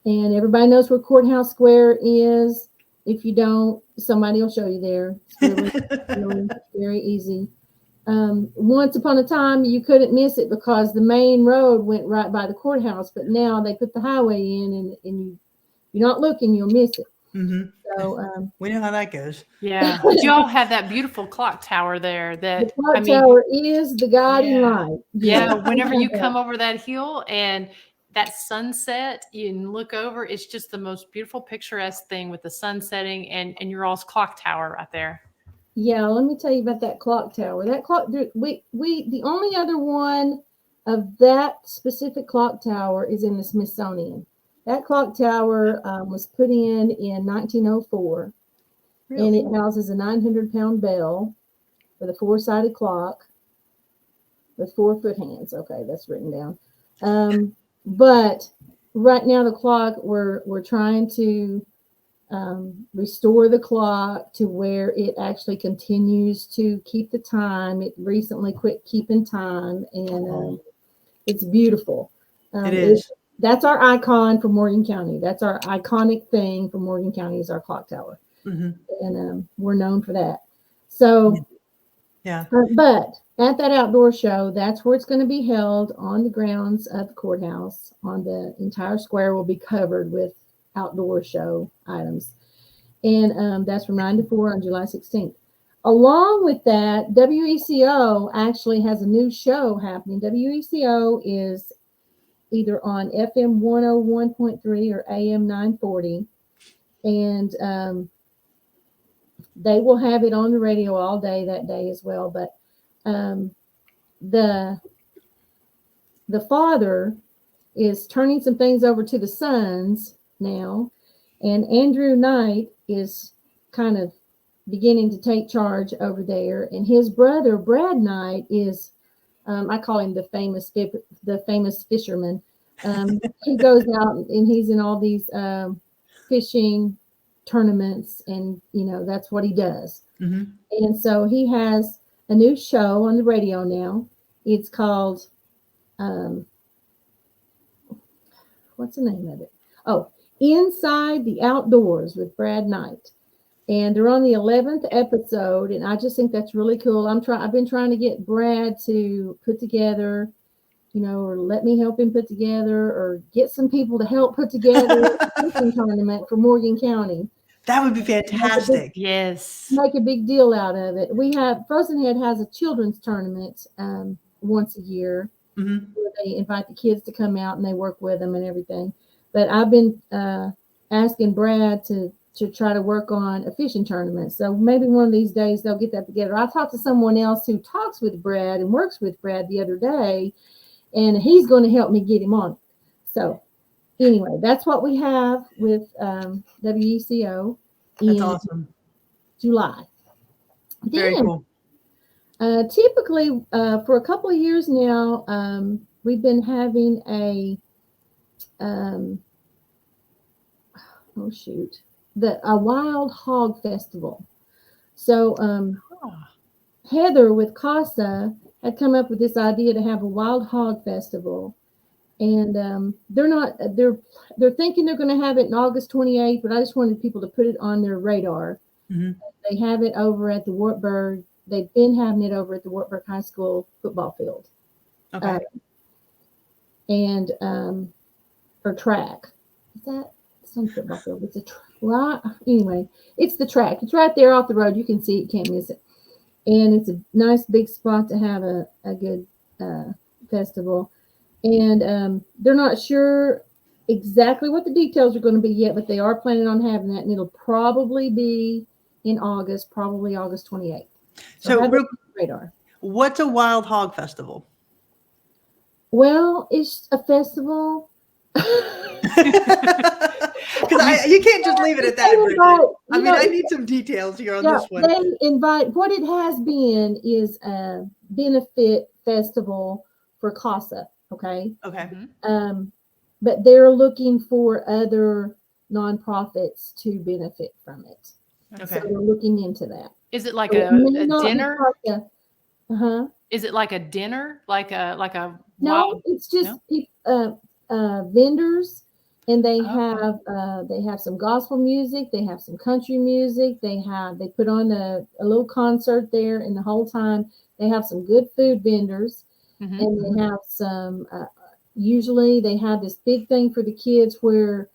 And everybody knows where Courthouse Square is. If you don't, somebody will show you there. It's really very easy. Once upon a time, you couldn't miss it because the main road went right by the courthouse, but now they put the highway in, and you're not looking, you'll miss it. Mm-hmm. So we know how that goes. Yeah, but you all have that beautiful clock tower there. That the clock tower is the guiding light. Yeah, whenever you come over that hill and that sunset, you can look over. It's just the most beautiful, picturesque thing with the sun setting and your all's clock tower right there. Yeah, let me tell you about that clock tower. That clock, we the only other one of that specific clock tower is in the Smithsonian. That clock tower was put in 1904, really? And it houses a 900-pound bell with a 4-sided clock with 4 foot hands. Okay, that's written down. But right now the clock, we're trying to restore the clock to where it actually continues to keep the time. It recently quit keeping time, and it's beautiful. It is. That's our icon for Morgan County. That's our iconic thing for Morgan County is our clock tower. Mm-hmm. And we're known for that. So, yeah. But at that outdoor show, that's where it's going to be held on the grounds of the courthouse. On the entire square will be covered with outdoor show items. And that's from 9 to 4 on July 16th. Along with that, WECO actually has a new show happening. WECO is either on FM 101.3 or AM 940. And they will have it on the radio all day that day as well. But the father is turning some things over to the sons now. And Andrew Knight is kind of beginning to take charge over there. And his brother, Brad Knight, is I call him the famous fisherman. He goes out and he's in all these fishing tournaments, and that's what he does. Mm-hmm. And so he has a new show on the radio now. It's called what's the name of it? Oh, Inside the Outdoors with Brad Knight. And they're on the 11th episode, and I just think that's really cool. I've been trying to get Brad to put together, or let me help him put together, or get some people to help put together a fishing tournament for Morgan County. That would be fantastic. Yes. Make a big deal out of it. We have Frozen Head has a children's tournament once a year, mm-hmm. where they invite the kids to come out and they work with them and everything. But I've been asking Brad to try to work on a fishing tournament. So maybe one of these days they'll get that together. I talked to someone else who talks with Brad and works with Brad the other day, and he's going to help me get him on. So anyway, that's what we have with WECO That's in awesome. July. Very cool. Typically, for a couple of years now, we've been having a Wild Hog Festival. So Heather with CASA had come up with this idea to have a wild hog festival. And they're thinking they're going to have it in August 28th, but I just wanted people to put it on their radar. Mhm. They have it over at the Wartburg. They've been having it over at the Wartburg High School football field. Okay. Or track. Is that some football field? It's a track. Anyway, it's the track. It's right there off the road. You can see it, can't miss it. And it's a nice big spot to have a good festival. And they're not sure exactly what the details are going to be yet, but they are planning on having that, and it'll probably be in August, probably August 28th. So radar. What's a wild hog festival? Well, it's a festival. Because you can't just leave it at that, Bridget. I need some details here on this one. They invite, what it has been is a benefit festival for CASA, okay? Okay. But they're looking for other nonprofits to benefit from it. Okay. So they're looking into that. Is it like So a dinner? Is it like a dinner? Like a No, it's just vendors, and they have some gospel music, they have some country music, they put on a little concert there, and the whole time they have some good food vendors, and they have some usually they have this big thing for the kids where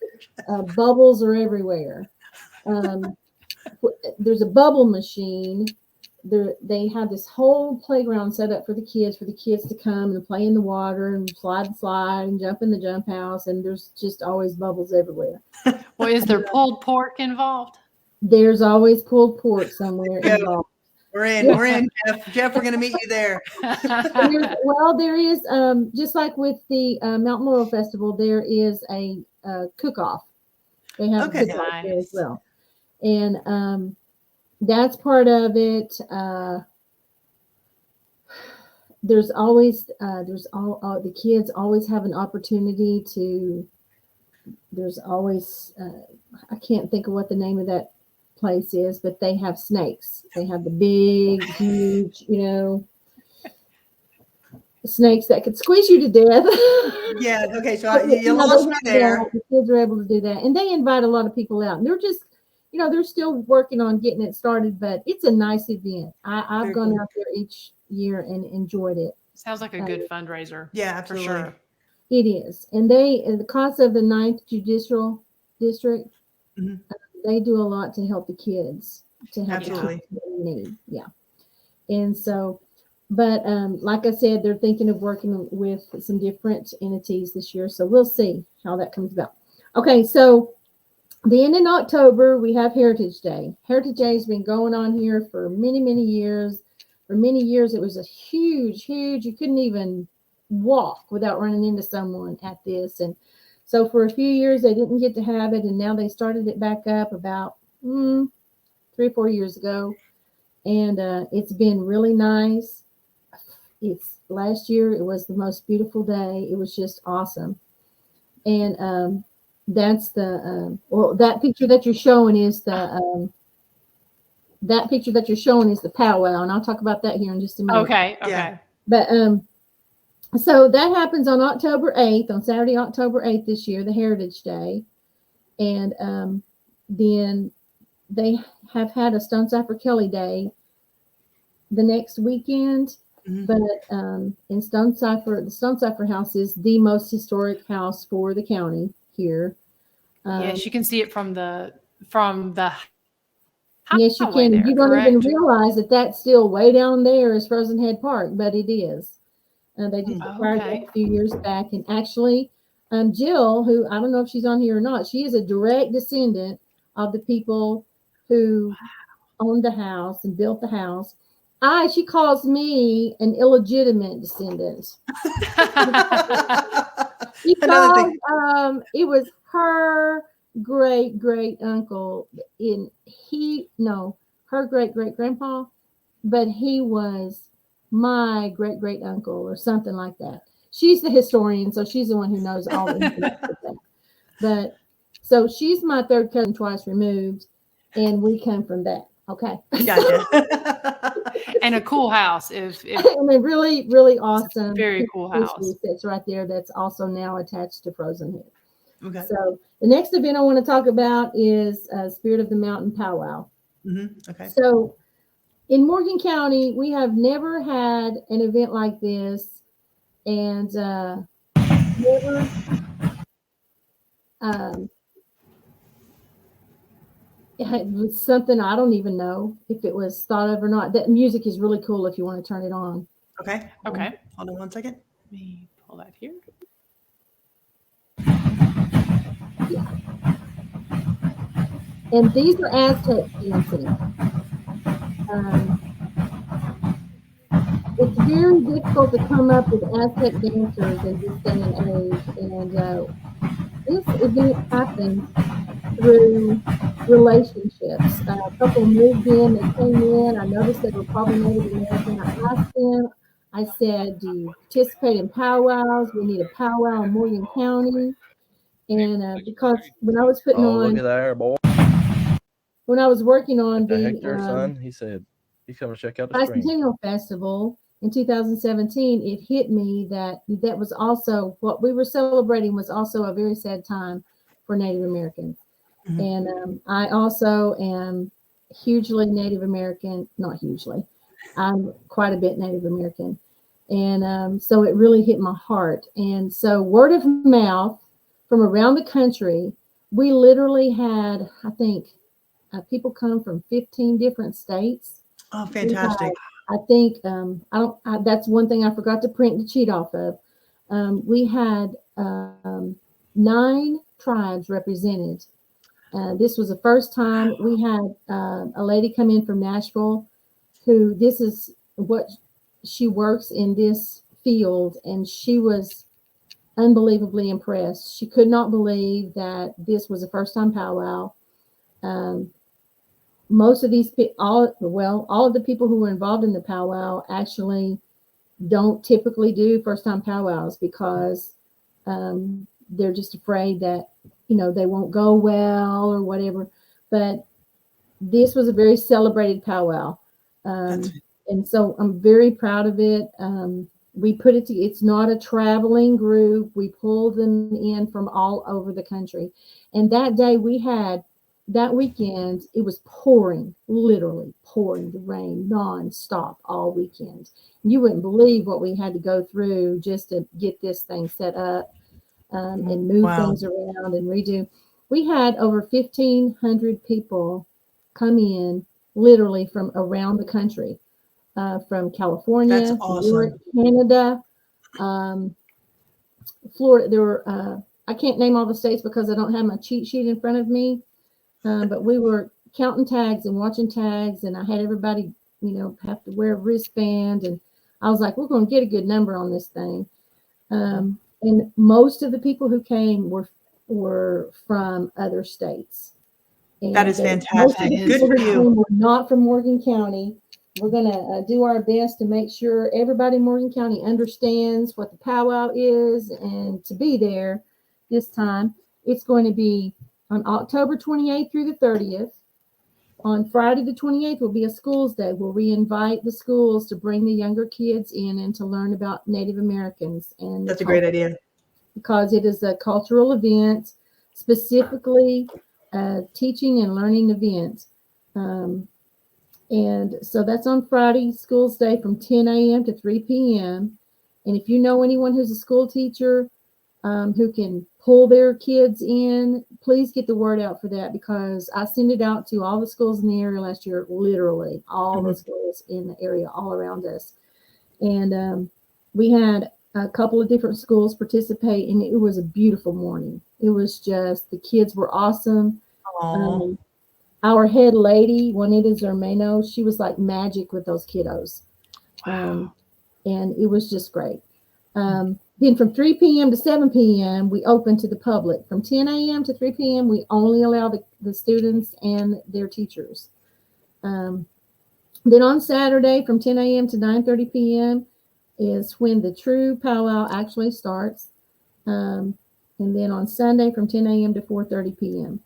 bubbles are everywhere. There's a bubble machine. They have this whole playground set up for the kids to come and play in the water and slide and jump in the jump house, and there's just always bubbles everywhere. Well, is there pulled pork involved? There's always pulled pork somewhere involved. We're in, Jeff. Jeff, we're going to meet you there. There is, just like with the Mount Laurel Festival, there is a cook-off. They have a cook-off there as well. And that's part of it. There's always the kids always have an opportunity to. There's always I can't think of what the name of that place is, but they have snakes. They have the big, huge, snakes that could squeeze you to death. Yeah. Okay. So you lost me there. The kids are able to do that, and they invite a lot of people out, and they're just. They're still working on getting it started, but it's a nice event. I've gone out there each year and enjoyed it. Sounds like a good fundraiser. Yeah, absolutely. For sure. It is. And the CASA of the 9th Judicial District, they do a lot to help the kids to have the kids that they need. Yeah. And so, but like I said, they're thinking of working with some different entities this year. So we'll see how that comes about. Okay, so then in October, we have Heritage Day. Heritage Day has been going on here for many, many years. For many years, it was a huge, you couldn't even walk without running into someone at this. And so for a few years, they didn't get to have it. And now they started it back up about 3 or 4 years ago. And it's been really nice. Last year, it was the most beautiful day. It was just awesome. And that's the that picture that you're showing is the powwow, and I'll talk about that here in just a minute. Okay. Yeah. But so that happens on October 8th, on Saturday, October 8th this year, the Heritage Day, and then they have had a Stonecipher Kelly Day the next weekend. But in Stonecipher, the Stonecipher House is the most historic house for the county here. Yes, you can see it from the yes, you can. You don't even realize that that's still way down there is Frozen Head Park, but it is. They just acquired that a few years back. And actually, Jill, who I don't know if she's on here or not, she is a direct descendant of the people who owned the house and built the house. She calls me an illegitimate descendant. Because it was her great uncle her great grandpa, but he was my great uncle or something like that. She's the historian, so she's the one who knows all the information about that. But so she's my third cousin twice removed, and we come from that. Okay. Gotcha. And a cool house. If And a really, really awesome, very cool house. that's right there. That's also now attached to Frozen Head. Okay. So the next event I want to talk about is Spirit of the Mountain Powwow. Okay. So in Morgan County, we have never had an event like this, and never. It was something I don't even know if it was thought of or not. That music is really cool if you want to turn it on. Okay. Okay. Hold on one second. Let me pull that here. And these are Aztec dancing. It's very difficult to come up with Aztec dancers in this day and age. And this event happened through relationships. A couple moved in, they came in. I noticed they were probably Native American. I asked them, I said, do you participate in powwows? We need a powwow in Morgan County. And because when I was putting on, look at there, boy. When I was working on the Hector, son, he said he's coming to check out the stream. Bicentennial Festival in 2017, it hit me that was also what we were celebrating was also a very sad time for Native Americans. And I also am hugely Native American, not hugely, I'm quite a bit Native American. And so it really hit my heart. And so word of mouth from around the country, we literally had, I think, people come from 15 different states. Oh, fantastic. I think that's one thing I forgot to print the cheat off of. We had 9 tribes represented. This was the first time we had a lady come in from Nashville who this is what she works in this field, and she was unbelievably impressed. She could not believe that this was a first time powwow. Most of these all of the people who were involved in the powwow actually don't typically do first time powwows because they're just afraid that they won't go well or whatever. But this was a very celebrated powwow, and so I'm very proud of it. We put it together. It's not a traveling group. We pulled them in from all over the country, and that day that weekend, it was pouring, literally pouring the rain nonstop all weekend. You wouldn't believe what we had to go through just to get this thing set up and move things around and redo. We had over 1,500 people come in literally from around the country, from California, That's awesome. New York, Canada, Florida. There were, I can't name all the states because I don't have my cheat sheet in front of me. But we were counting tags and watching tags, and I had everybody, have to wear a wristband. And I was like, we're going to get a good number on this thing. And most of the people who came were from other states. And that is fantastic. Good for you. Were not from Morgan County. We're going to do our best to make sure everybody in Morgan County understands what the powwow is and to be there this time. It's going to be on October 28th through the 30th. On Friday the 28th will be a schools day where we invite the schools to bring the younger kids in and to learn about Native Americans. And that's a great idea. Because it is a cultural event, specifically teaching and learning event. And so that's on Friday, schools day from 10 a.m. to 3 p.m. And if you know anyone who's a school teacher who can pull their kids in, please get the word out for that, because I send it out to all the schools in the area last year, literally all the schools in the area all around us. And we had a couple of different schools participate, and it was a beautiful morning. It was just, the kids were awesome. Our head lady, Juanita Zermano, she was like magic with those kiddos. And it was just great. Then from 3 p.m. to 7 p.m., we open to the public. From 10 a.m. to 3 p.m., we only allow the students and their teachers. Then on Saturday, from 10 a.m. to 9:30 p.m. is when the true powwow actually starts. And then on Sunday, from 10 a.m. to 4:30 p.m.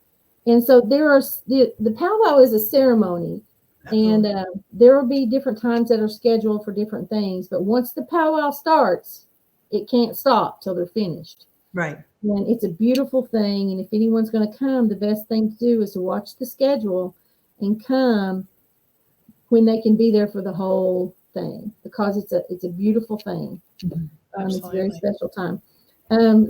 And so there are the powwow is a ceremony, And there will be different times that are scheduled for different things. But once the powwow starts, it can't stop till they're finished. Right. And it's a beautiful thing. And if anyone's going to come, the best thing to do is to watch the schedule and come when they can be there for the whole thing, because it's a beautiful thing. It's a very special time.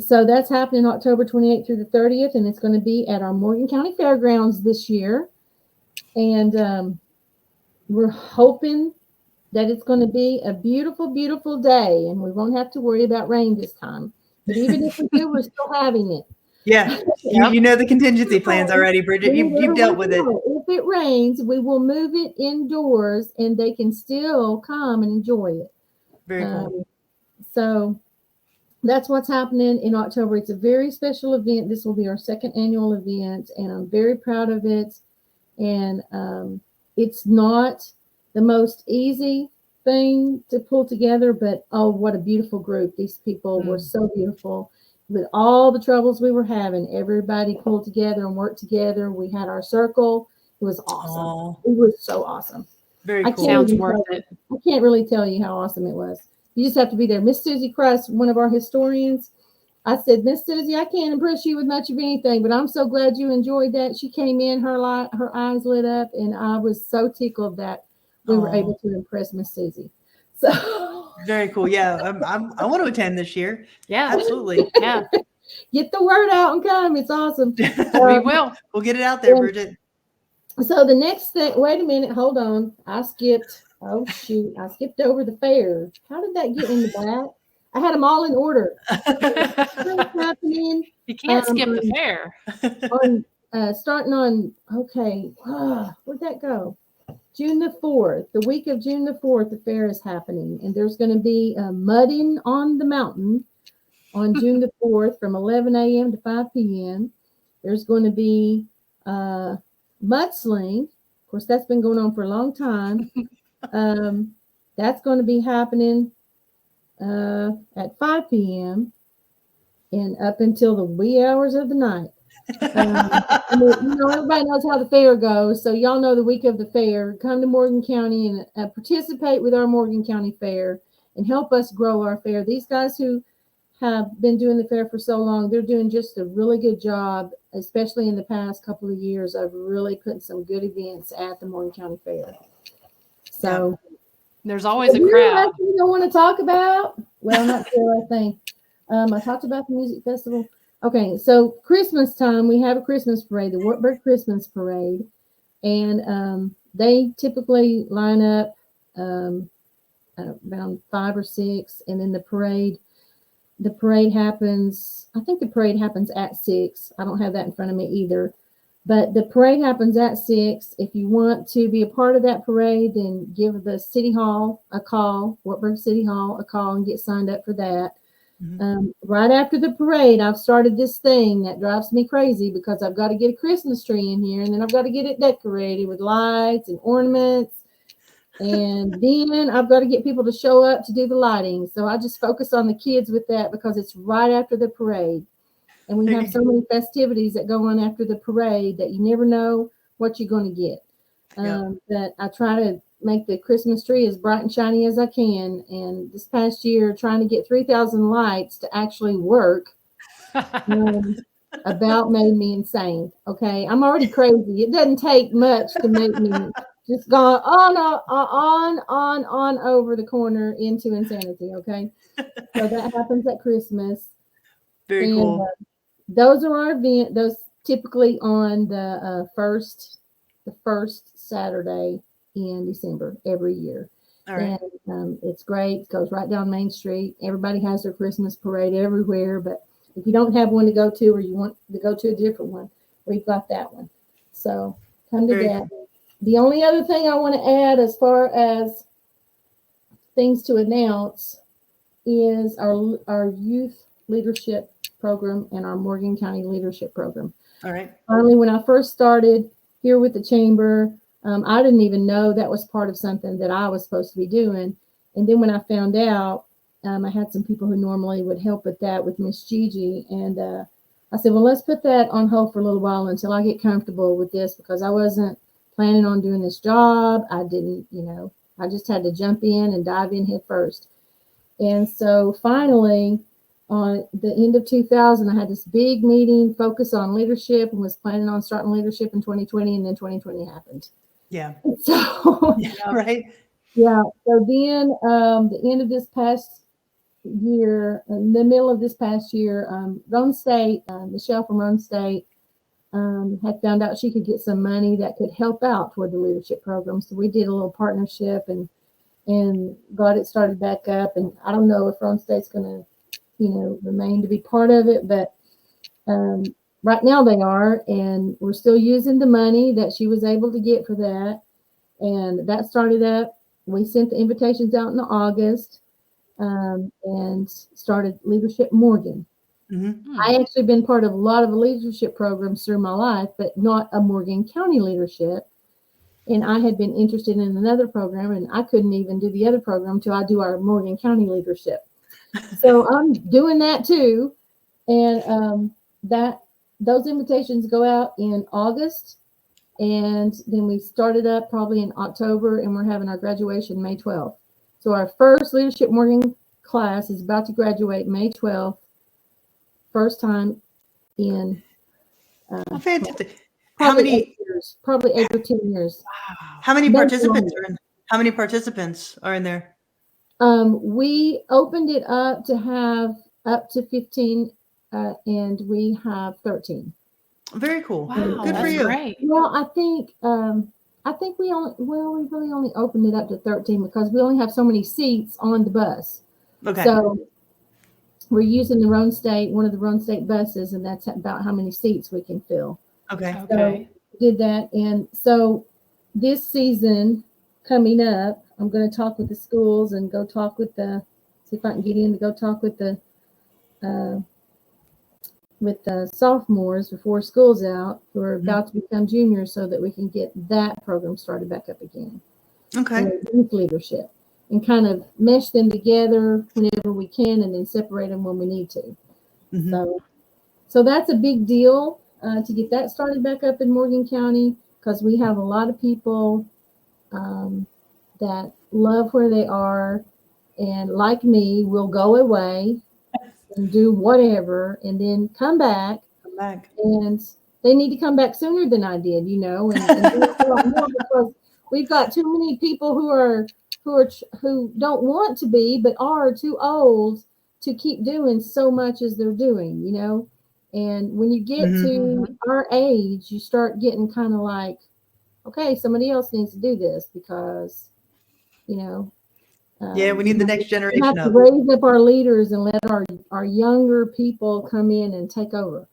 So that's happening October 28th through the 30th, and it's going to be at our Morgan County Fairgrounds this year. And we're hoping that it's going to be a beautiful, beautiful day, and we won't have to worry about rain this time. But even if we do, we're still having it. Yeah. You know the contingency plans already, Bridget. You've dealt with it. If it rains, we will move it indoors, and they can still come and enjoy it. Very cool. So that's what's happening in October. It's a very special event. This will be our second annual event, and I'm very proud of it. And it's not the most easy thing to pull together, but oh, what a beautiful group. These people were so beautiful. With all the troubles we were having, everybody pulled together and worked together. We had our circle. It was awesome. It was so awesome. Very cool. Sounds worth it. I can't really tell you how awesome it was. You just have to be there. Miss Susie Crust, one of our historians, I said, Miss Susie, I can't impress you with much of anything, but I'm so glad you enjoyed that. She came in, her eyes lit up, and I was so tickled that we were able to impress Miss Susie. So very cool. Yeah, I want to attend this year. Yeah, absolutely. Yeah, get the word out and come. It's awesome. We will. We'll get it out there, Bridget. So the next thing, wait a minute, hold on. I skipped over the fair. How did that get in the back? I had them all in order. What's happening? You can't skip the fair. Starting on, where'd that go? June the 4th, the week of June the 4th, the fair is happening. And there's going to be mudding on the mountain on June the 4th from 11 a.m. to 5 p.m. There's going to be mudsling. Of course, that's been going on for a long time. That's going to be happening at 5 p.m. and up until the wee hours of the night. Everybody knows how the fair goes, so y'all know the week of the fair. Come to Morgan County and participate with our Morgan County Fair and help us grow our fair. These guys who have been doing the fair for so long, they're doing just a really good job, especially in the past couple of years of really putting some good events at the Morgan County Fair. So there's always a crowd. You don't want to talk about? Well, not sure, I think. I talked about the music festival. Okay, so Christmas time, we have a Christmas parade, the Wartburg Christmas Parade, and they typically line up around 5 or 6, and then the parade happens, I think the parade happens at 6. I don't have that in front of me either, but the parade happens at 6. If you want to be a part of that parade, then give the City Hall a call, Wartburg City Hall a call, and get signed up for that. Right after the parade, I've started this thing that drives me crazy because I've got to get a Christmas tree in here, and then I've got to get it decorated with lights and ornaments, and then I've got to get people to show up to do the lighting. So I just focus on the kids with that because it's right after the parade, and we have so many festivities that go on after the parade that you never know what you're going to get. But I try to make the Christmas tree as bright and shiny as I can. And this past year, trying to get 3,000 lights to actually work about made me insane. Okay, I'm already crazy. It doesn't take much to make me just go on over the corner into insanity. Okay, so that happens at Christmas. Very cool. Those are our event. Those typically on the first Saturday in December every year. All right. And it's great. It goes right down Main Street. Everybody has their Christmas parade everywhere, but if you don't have one to go to, or you want to go to a different one, we've got that one. So come to that. Cool. The only other thing I want to add as far as things to announce is our youth leadership program and our Morgan County leadership program. All right. Finally, when I first started here with the chamber, I didn't even know that was part of something that I was supposed to be doing. And then when I found out, I had some people who normally would help with that with Miss Gigi. And I said, well, let's put that on hold for a little while until I get comfortable with this, because I wasn't planning on doing this job. I didn't, I just had to jump in and dive in head first. And so finally, on the end of 2000, I had this big meeting focused on leadership and was planning on starting leadership in 2020, and then 2020 happened. Yeah. So, Right. yeah. So then the end of this past year, in the middle of this past year, Rome State, Michelle from Rome State, had found out she could get some money that could help out toward the leadership program. So we did a little partnership and got it started back up. And I don't know if Rome State's going to, remain to be part of it, but right now they are, and we're still using the money that she was able to get for that. And that started up. We sent the invitations out in August and started Leadership Morgan. Mm-hmm. I actually been part of a lot of leadership programs through my life, but not a Morgan County leadership. And I had been interested in another program, and I couldn't even do the other program till I do our Morgan County leadership. So I'm doing that too. And those invitations go out in August. And then we started up probably in October, and we're having our graduation May 12th. So our first Leadership Morgan class is about to graduate May 12th. First time in fantastic. How many 8 years, probably 8 or 10 years. Wow. How many participants are in there? We opened it up to have up to 15, and we have 13. Very cool. Wow, Good for that's you. great. Well, I think we really only opened it up to 13 because we only have so many seats on the bus. Okay. So we're using one of the Rome State buses, and that's about how many seats we can fill. Okay. Okay. So did that. And so this season coming up, I'm going to talk with the schools and go talk with see if I can get in to go talk with the sophomores before school's out who are about to become juniors, so that we can get that program started back up again. Okay. Youth leadership, and kind of mesh them together whenever we can, and then separate them when we need to. Mm-hmm. So that's a big deal to get that started back up in Morgan County, because we have a lot of people that love where they are, and like me, will go away and do whatever, and then come back. And they need to come back sooner than I did, and do a lot more, because we've got too many people who don't want to be, but are too old to keep doing so much as they're doing, And when you get to our age, you start getting kind of like, okay, somebody else needs to do this, because, we need the next generation. We have to raise up our leaders and let our younger people come in and take over.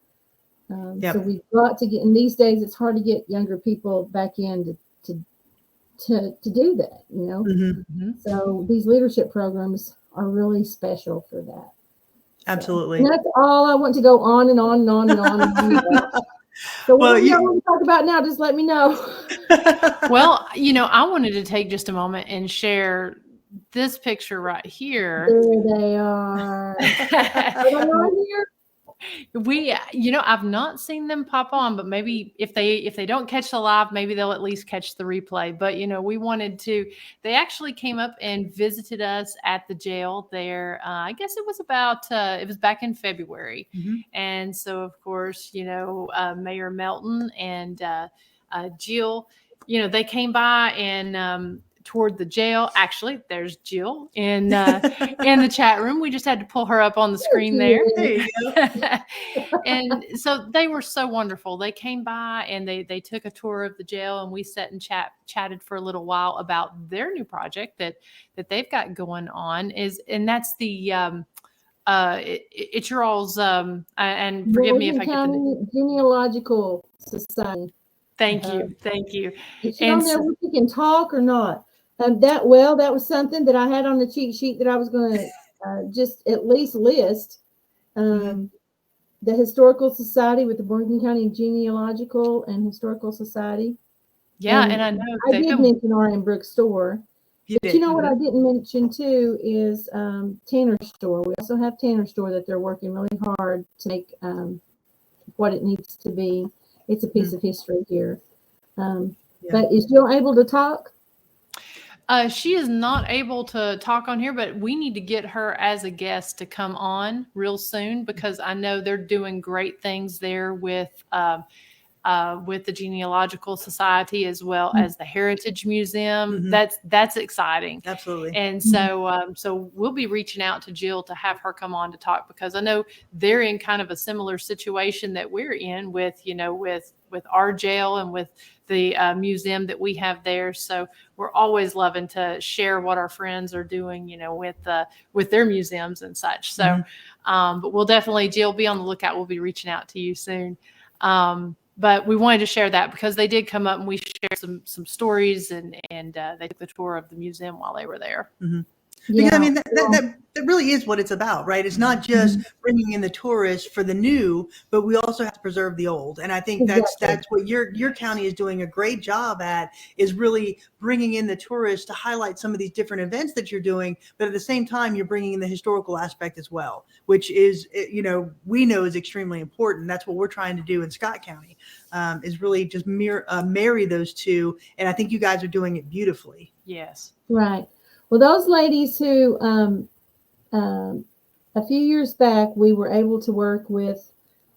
So we've got to get, in these days, it's hard to get younger people back in to do that, Mm-hmm. So these leadership programs are really special for that. Absolutely. And that's all I want to go on and on and on and on. About. So what you want to talk about now, just let me know. Well, I wanted to take just a moment and share this picture right here. There they are. Are they on here? I've not seen them pop on, but maybe if they don't catch the live, maybe they'll at least catch the replay. But they actually came up and visited us at the jail there. I guess it was back in February. Mm-hmm. And so of course, Mayor Melton and Jill, they came by and toward the jail. Actually, there's Jill in the chat room. We just had to pull her up on the screen there. There you go. And so they were so wonderful. They came by and they took a tour of the jail, and we sat and chatted for a little while about their new project that they've got going on. And that's the it's your all's and forgive me if I get the Genealogical Society. Thank you. Is she on there where she can talk or not? That was something that I had on the cheat sheet that I was going to just at least list. The Historical Society with the Morgan County Genealogical and Historical Society. Yeah, and I know I did mention RM Brooks Store. But you know what I didn't mention too is Tanner Store. We also have Tanner Store that they're working really hard to make what it needs to be. It's a piece of history here. Yeah. But is Jill able to talk? She is not able to talk on here, but we need to get her as a guest to come on real soon, because I know they're doing great things there with the Genealogical Society as well as the Heritage Museum. Mhm. That's exciting. Absolutely. And so we'll be reaching out to Jill to have her come on to talk, because I know they're in kind of a similar situation that we're in with, with our jail and with the museum that we have there. So we're always loving to share what our friends are doing, with their museums and such. So, but we'll definitely, Jill, be on the lookout. We'll be reaching out to you soon. But we wanted to share that because they did come up and we shared some stories and they took the tour of the museum while they were there. Mm-hmm. Yeah. Because I mean, that really is what it's about, right? It's not just bringing in the tourists for the new, but we also have to preserve the old. And I think that's what your county is doing a great job at, is really bringing in the tourists to highlight some of these different events that you're doing. But at the same time, you're bringing in the historical aspect as well, which is, we know is extremely important. That's what we're trying to do in Scott County, is really just marry those two. And I think you guys are doing it beautifully. Yes. Right. Well, those ladies who, a few years back, we were able to work with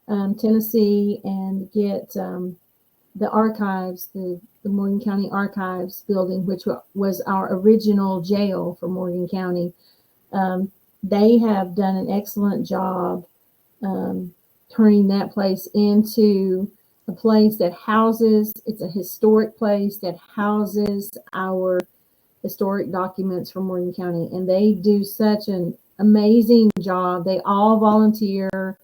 Tennessee and get the archives, the Morgan County Archives building, which was our original jail for Morgan County. They have done an excellent job turning that place into a place that it's a historic place that houses our historic documents from Morgan County, and they do such an amazing job. They all volunteer.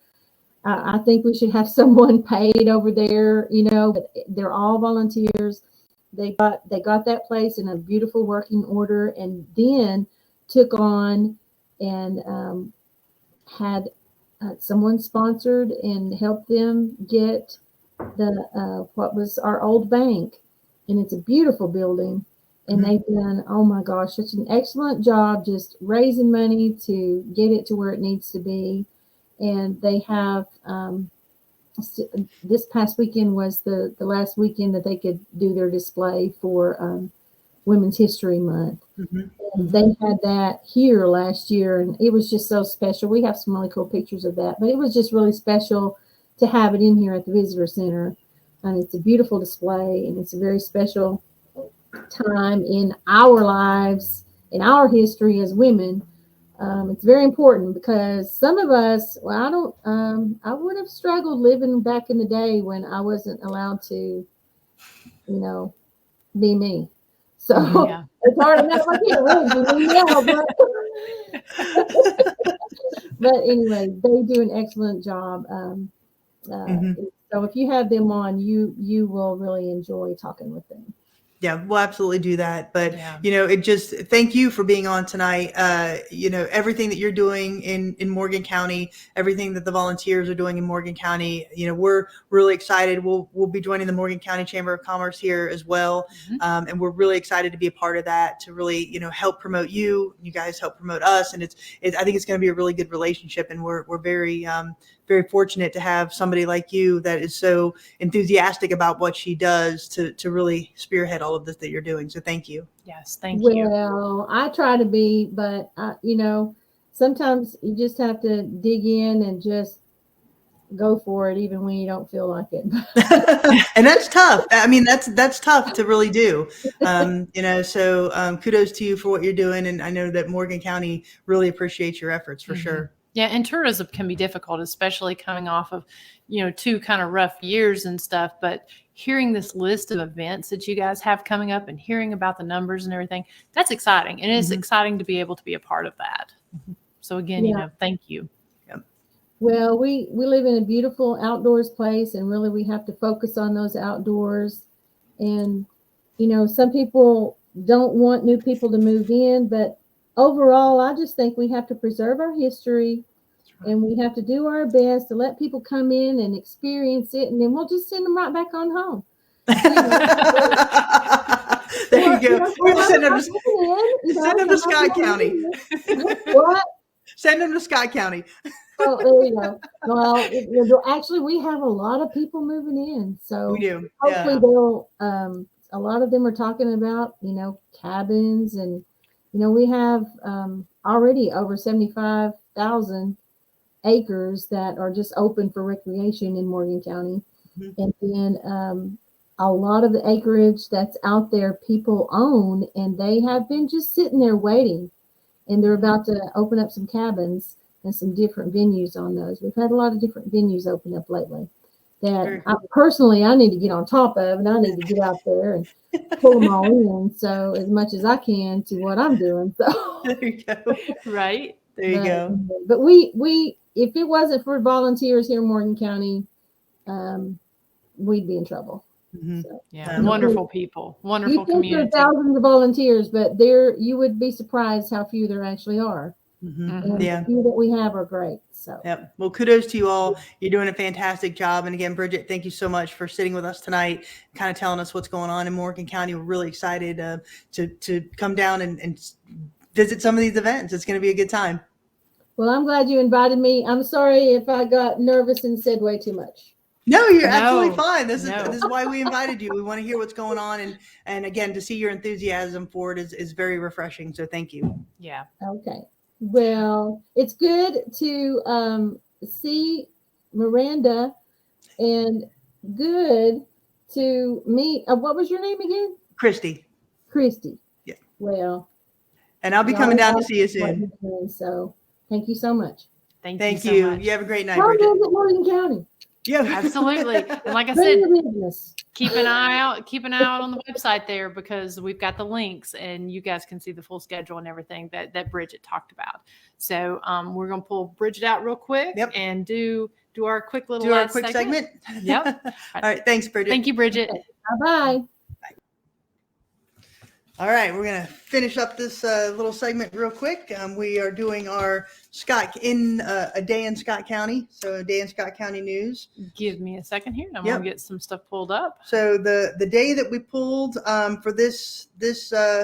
I think we should have someone paid over there, but they're all volunteers. They got that place in a beautiful working order, and then took on and had someone sponsored and helped them get what was our old bank, and it's a beautiful building. And they've done, oh my gosh, such an excellent job just raising money to get it to where it needs to be. And they have, this past weekend was the last weekend that they could do their display for Women's History Month. And they had that here last year, and it was just so special. We have some really cool pictures of that, but it was just really special to have it in here at the Visitor Center. And it's a beautiful display, and it's a very special time in our lives, in our history as women. It's very important because some of us, I would have struggled living back in the day when I wasn't allowed to, be me. So it's hard enough. I can't really be me now, but anyway, they do an excellent job. So if you have them on, you will really enjoy talking with them. Yeah, we'll absolutely do that. But, thank you for being on tonight. Everything that you're doing in Morgan County, everything that the volunteers are doing in Morgan County, we're really excited. We'll be joining the Morgan County Chamber of Commerce here as well. And we're really excited to be a part of that, to really, help promote you. You guys help promote us. And I think it's going to be a really good relationship. And we're very, very fortunate to have somebody like you that is so enthusiastic about what she does to really spearhead all of this that you're doing. So thank you. Yes, thank you. Well, I try to be, but sometimes you just have to dig in and just go for it, even when you don't feel like it. And that's tough. I mean, that's tough to really do. So kudos to you for what you're doing. And I know that Morgan County really appreciates your efforts for sure. Yeah, and tourism can be difficult, especially coming off of, 2 kind of rough years and stuff. But hearing this list of events that you guys have coming up and hearing about the numbers and everything, that's exciting. And it's exciting to be able to be a part of that. So again, thank you. Yep. Well, we live in a beautiful outdoors place, and really we have to focus on those outdoors. And, some people don't want new people to move in, but overall, I just think we have to preserve our history, and we have to do our best to let people come in and experience it, and then we'll just send them right back on home. There you go. We're send them to Scott County. What? Send them to Scott County. Oh, there you go. Well, actually, we have a lot of people moving in, so we do. Hopefully they'll a lot of them are talking about, cabins, and, we have already over 75,000 acres that are just open for recreation in Morgan County. Mm-hmm. And then a lot of the acreage that's out there people own, and they have been just sitting there waiting, and they're about to open up some cabins and some different venues on those. We've had a lot of different venues open up lately that I need to get on top of, and I need to get out there and pull them all in. So as much as I can to what I'm doing. So There you go. Right. There you go. But we if it wasn't for volunteers here in Morgan County, we'd be in trouble. Mm-hmm. So, Yeah. Wonderful people. Wonderful you think community. there are thousands of volunteers, but you would be surprised how few there actually are. Mm-hmm. And Yeah. the few that we have are great. So Yep. Well, kudos to you all. You're doing a fantastic job. And again, Bridget, thank you so much for sitting with us tonight, kind of telling us what's going on in Morgan County. We're really excited to come down and visit some of these events. It's going to be a good time. well, I'm glad you invited me. I'm sorry if I got nervous and said way too much. No, you're No, absolutely fine. This no. is why we invited you. We want to hear what's going on. And again, to see your enthusiasm for it is very refreshing. So thank you. Yeah. Okay. Well, it's good to see Miranda, and good to meet. What was your name again? Christy. Christy. Yeah. Well, And I'll be coming down to see you soon. So thank you so much. Thank Thank you. you. So much. You have a great night, How Bridget. is it Morgan County? Yeah. Absolutely. And like I Bring said, your business. keep an eye out on the website there, because we've got the links and you guys can see the full schedule and everything that Bridget talked about. So we're going to pull Bridget out real quick. Yep. And do our quick little Do our last quick segment. Yep. All right. Thanks, Bridget. Thank you, Bridget. Bye-bye. All right, we're going to finish up this little segment real quick. We are doing our a day in Scott County. So a day in Scott County news. Give me a second here. I'm Yep. going to get some stuff pulled up. So the day that we pulled for this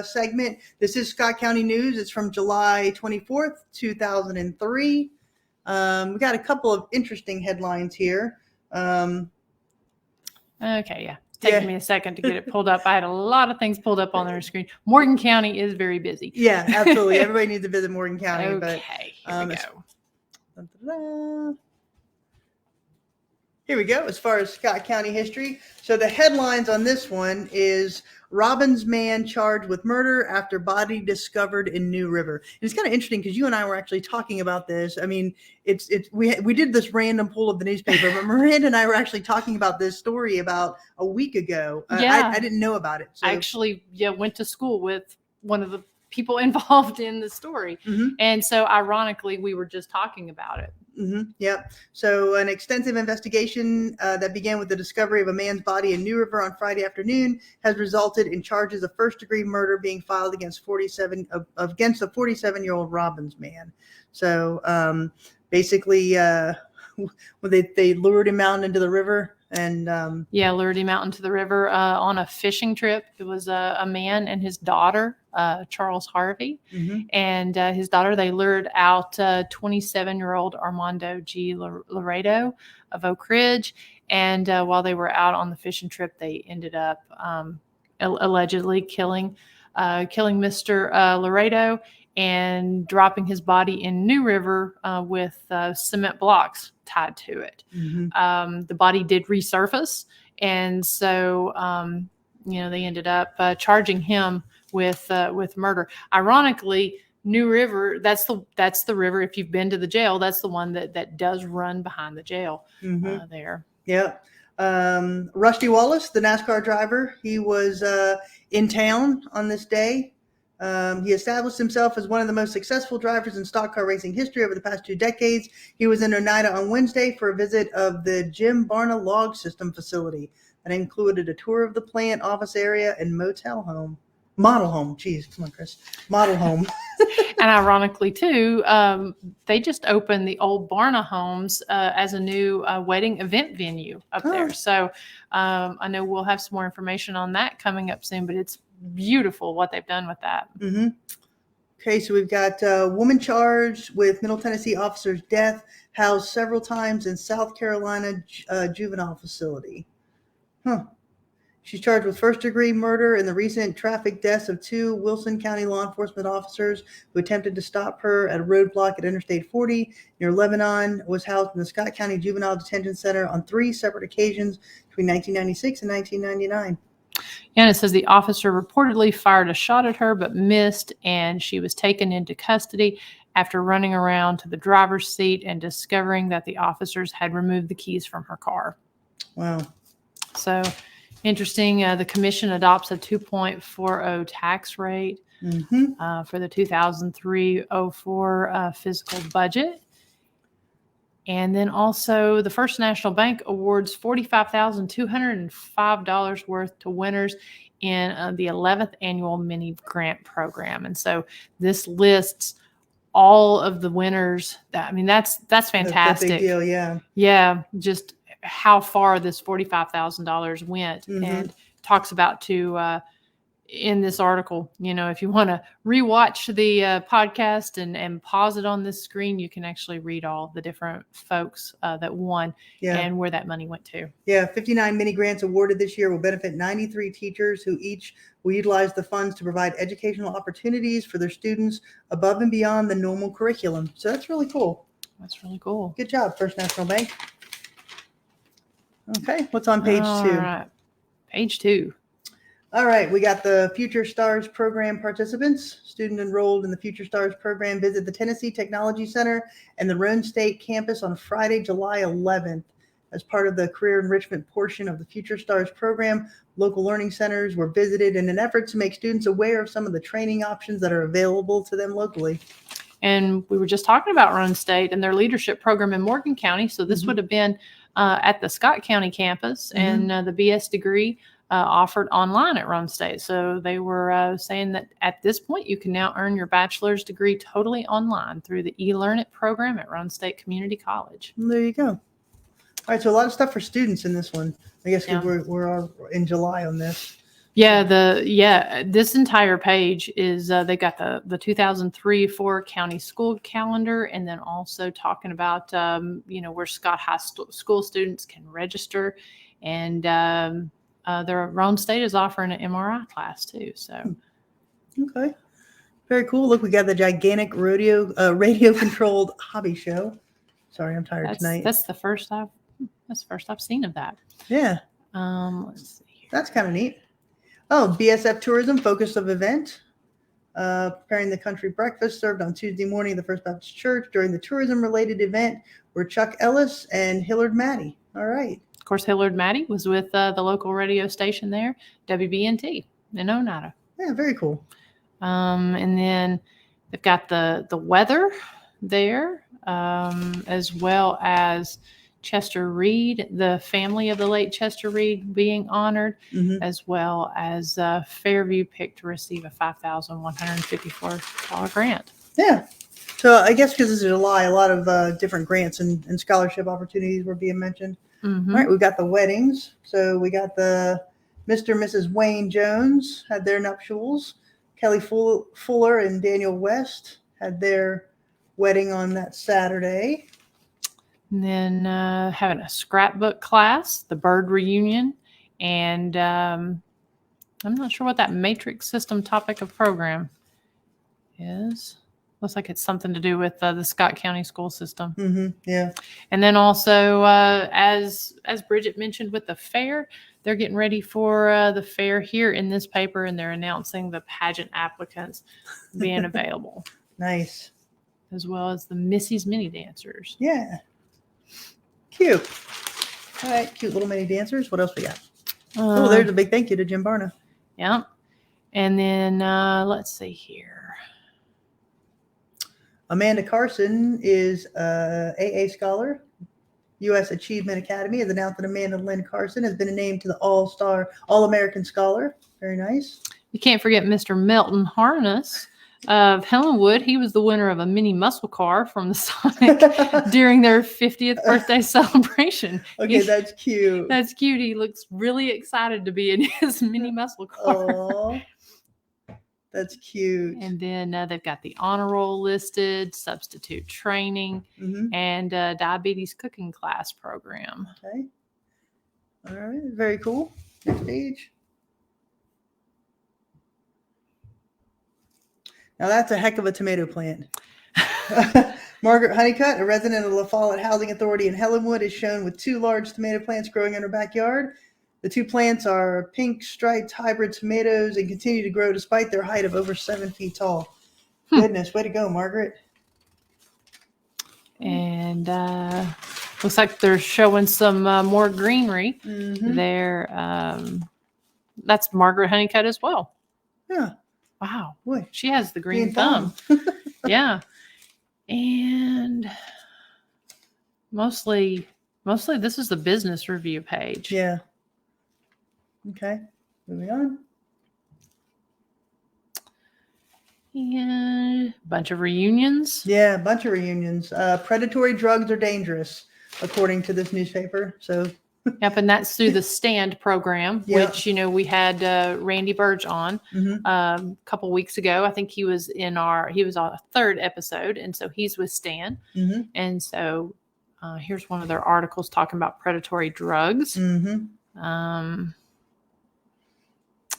segment, this is Scott County news. It's from July 24th, 2003. We got a couple of interesting headlines here. Okay. Yeah. Taking me a second to get it pulled up. I had a lot of things pulled up on their screen. Morgan County is very busy. Yeah, absolutely. Everybody needs to visit Morgan County. Okay. But, Here we go. Da-da-da. Here we go. As far as Scott County history. So the headlines on this one is Robbins man charged with murder after body discovered in New River. And it's kind of interesting because you and I were actually talking about this. I mean, we did this random pull of the newspaper, but Miranda and I were actually talking about this story about a week ago. Yeah. I didn't know about it. So. I actually went to school with one of the people involved in the story. Mhm. And so ironically, we were just talking about it. Mm-hmm. Yep. So an extensive investigation that began with the discovery of a man's body in New River on Friday afternoon has resulted in charges of first-degree murder being filed against a 47-year-old Robbins man. So basically, they lured him out into the river and lured him out into the river on a fishing trip. It was a man and his daughter, Charles Harvey, mm-hmm. and his daughter. They lured out 27-year-old Armando G. Laredo of Oak Ridge, and while they were out on the fishing trip, they ended up allegedly killing Mr. Laredo and dropping his body in New River with cement blocks tied to it. Mm-hmm. The body did resurface, and so they ended up charging him with murder. Ironically, New River, that's the river. If you've been to the jail, that's the one that does run behind the jail Mm-hmm. there. Yeah. Rusty Wallace, the NASCAR driver, he was in town on this day. He established himself as one of the most successful drivers in stock car racing history over the past 2 decades. He was in Oneida on Wednesday for a visit of the Jim Barna Log System facility that included a tour of the plant, office area, and model home. Jeez, come on, Chris. Model home. And ironically, too, they just opened the old Barna homes as a new wedding event venue up there. So I know we'll have some more information on that coming up soon, but it's beautiful what they've done with that. Mm-hmm. Okay, so we've got a woman charged with Middle Tennessee officer's death, housed several times in South Carolina juvenile facility. Huh. She's charged with first-degree murder in the recent traffic deaths of 2 Wilson County law enforcement officers who attempted to stop her at a roadblock at Interstate 40 near Lebanon. Was housed in the Scott County Juvenile Detention Center on 3 separate occasions between 1996 and 1999. And it says the officer reportedly fired a shot at her but missed, and she was taken into custody after running around to the driver's seat and discovering that the officers had removed the keys from her car. Wow. So interesting. The commission adopts a 2.40 tax rate for the 2003-04 fiscal budget. And then also the First National Bank awards $45,205 worth to winners in the 11th annual mini grant program. And so this lists all of the winners. That's fantastic. That's a big deal, yeah. Yeah, just how far this $45,000 went, and talks about in this article, if you want to rewatch the podcast and pause it on this screen, you can actually read all the different folks that won and where that money went to. Yeah, 59 mini grants awarded this year will benefit 93 teachers who each will utilize the funds to provide educational opportunities for their students above and beyond the normal curriculum. So that's really cool. That's really cool. Good job, First National Bank. Okay, what's on page 2? All right, page 2. All right, we got the Future Stars program participants. Students enrolled in the Future Stars program visit the Tennessee Technology Center and the Roan State campus on Friday, July 11th. As part of the career enrichment portion of the Future Stars program, local learning centers were visited in an effort to make students aware of some of the training options that are available to them locally. And we were just talking about Roan State and their leadership program in Morgan County. So this would have been at the Scott County campus, and the BS degree offered online at Roan State. So they were saying that at this point, you can now earn your bachelor's degree totally online through the eLearn It program at Roan State Community College. There you go. All right, so a lot of stuff for students in this one. I guess we're in July on this. This entire page is they got the 2003-04 county school calendar, and then also talking about where Scott High School students can register, and their Roan State is offering an MRI class too. So okay, very cool. Look, we got the gigantic radio controlled hobby show. Sorry, I'm tired tonight. That's the first I've seen of that. Yeah. Let's see here. That's kind of neat. Oh, BSF Tourism Focus of Event. Preparing the country breakfast served on Tuesday morning at the First Baptist Church during the tourism-related event were Chuck Ellis and Hillard Maddie. All right. Of course, Hillard Maddie was with the local radio station there, WBNT in Oneida. Yeah, very cool. And then they've got the weather there, as well as Chester Reed, the family of the late Chester Reed being honored, as well as Fairview picked to receive a $5,154 grant. Yeah. So I guess because this is July, a lot of different grants and scholarship opportunities were being mentioned. All right, we've got the weddings. So we got the Mr. and Mrs. Wayne Jones had their nuptials. Kelly Fuller and Daniel West had their wedding on that Saturday. And then having a scrapbook class, the bird reunion, and I'm not sure what that matrix system topic of program is. Looks like it's something to do with the Scott County school system. Yeah. And then also, as Bridget mentioned with the fair, they're getting ready for the fair here in this paper, and they're announcing the pageant applicants being available. Nice. As well as the Missy's Mini Dancers. Yeah. Cute. All right, cute little mini dancers. What else we got? There's a big thank you to Jim Barna. Yeah. And then let's see here. Amanda Carson is a AA scholar. U.S. Achievement Academy has announced that Amanda Lynn Carson has been named to the All-American Scholar. Very nice. You can't forget Mr. Melton Harness of Helenwood. He was the winner of a mini muscle car from the Sonic during their 50th birthday celebration. Okay, that's cute. That's cute. He looks really excited to be in his mini muscle car. Aww. That's cute. And then they've got the honor roll listed, substitute training, and diabetes cooking class program. Okay. All right. Very cool. Next page. Now that's a heck of a tomato plant. Margaret Honeycutt, a resident of La Follette Housing Authority in Helenwood, is shown with 2 large tomato plants growing in her backyard. The 2 plants are pink striped hybrid tomatoes and continue to grow despite their height of over 7 feet tall. Goodness, way to go, Margaret. And looks like they're showing some more greenery there. That's Margaret Honeycutt as well. Yeah. Wow. Boy. She has the green thumb. Yeah. And mostly this is the business review page. Yeah. Okay. Moving on. And a bunch of reunions. Yeah, a bunch of reunions. Predatory drugs are dangerous, according to this newspaper. So Yep, and that's through the STAND program, Yeah. which, we had Randy Burge on a couple weeks ago. I think he was on our 3rd episode, and so he's with STAND. And so here's one of their articles talking about predatory drugs. And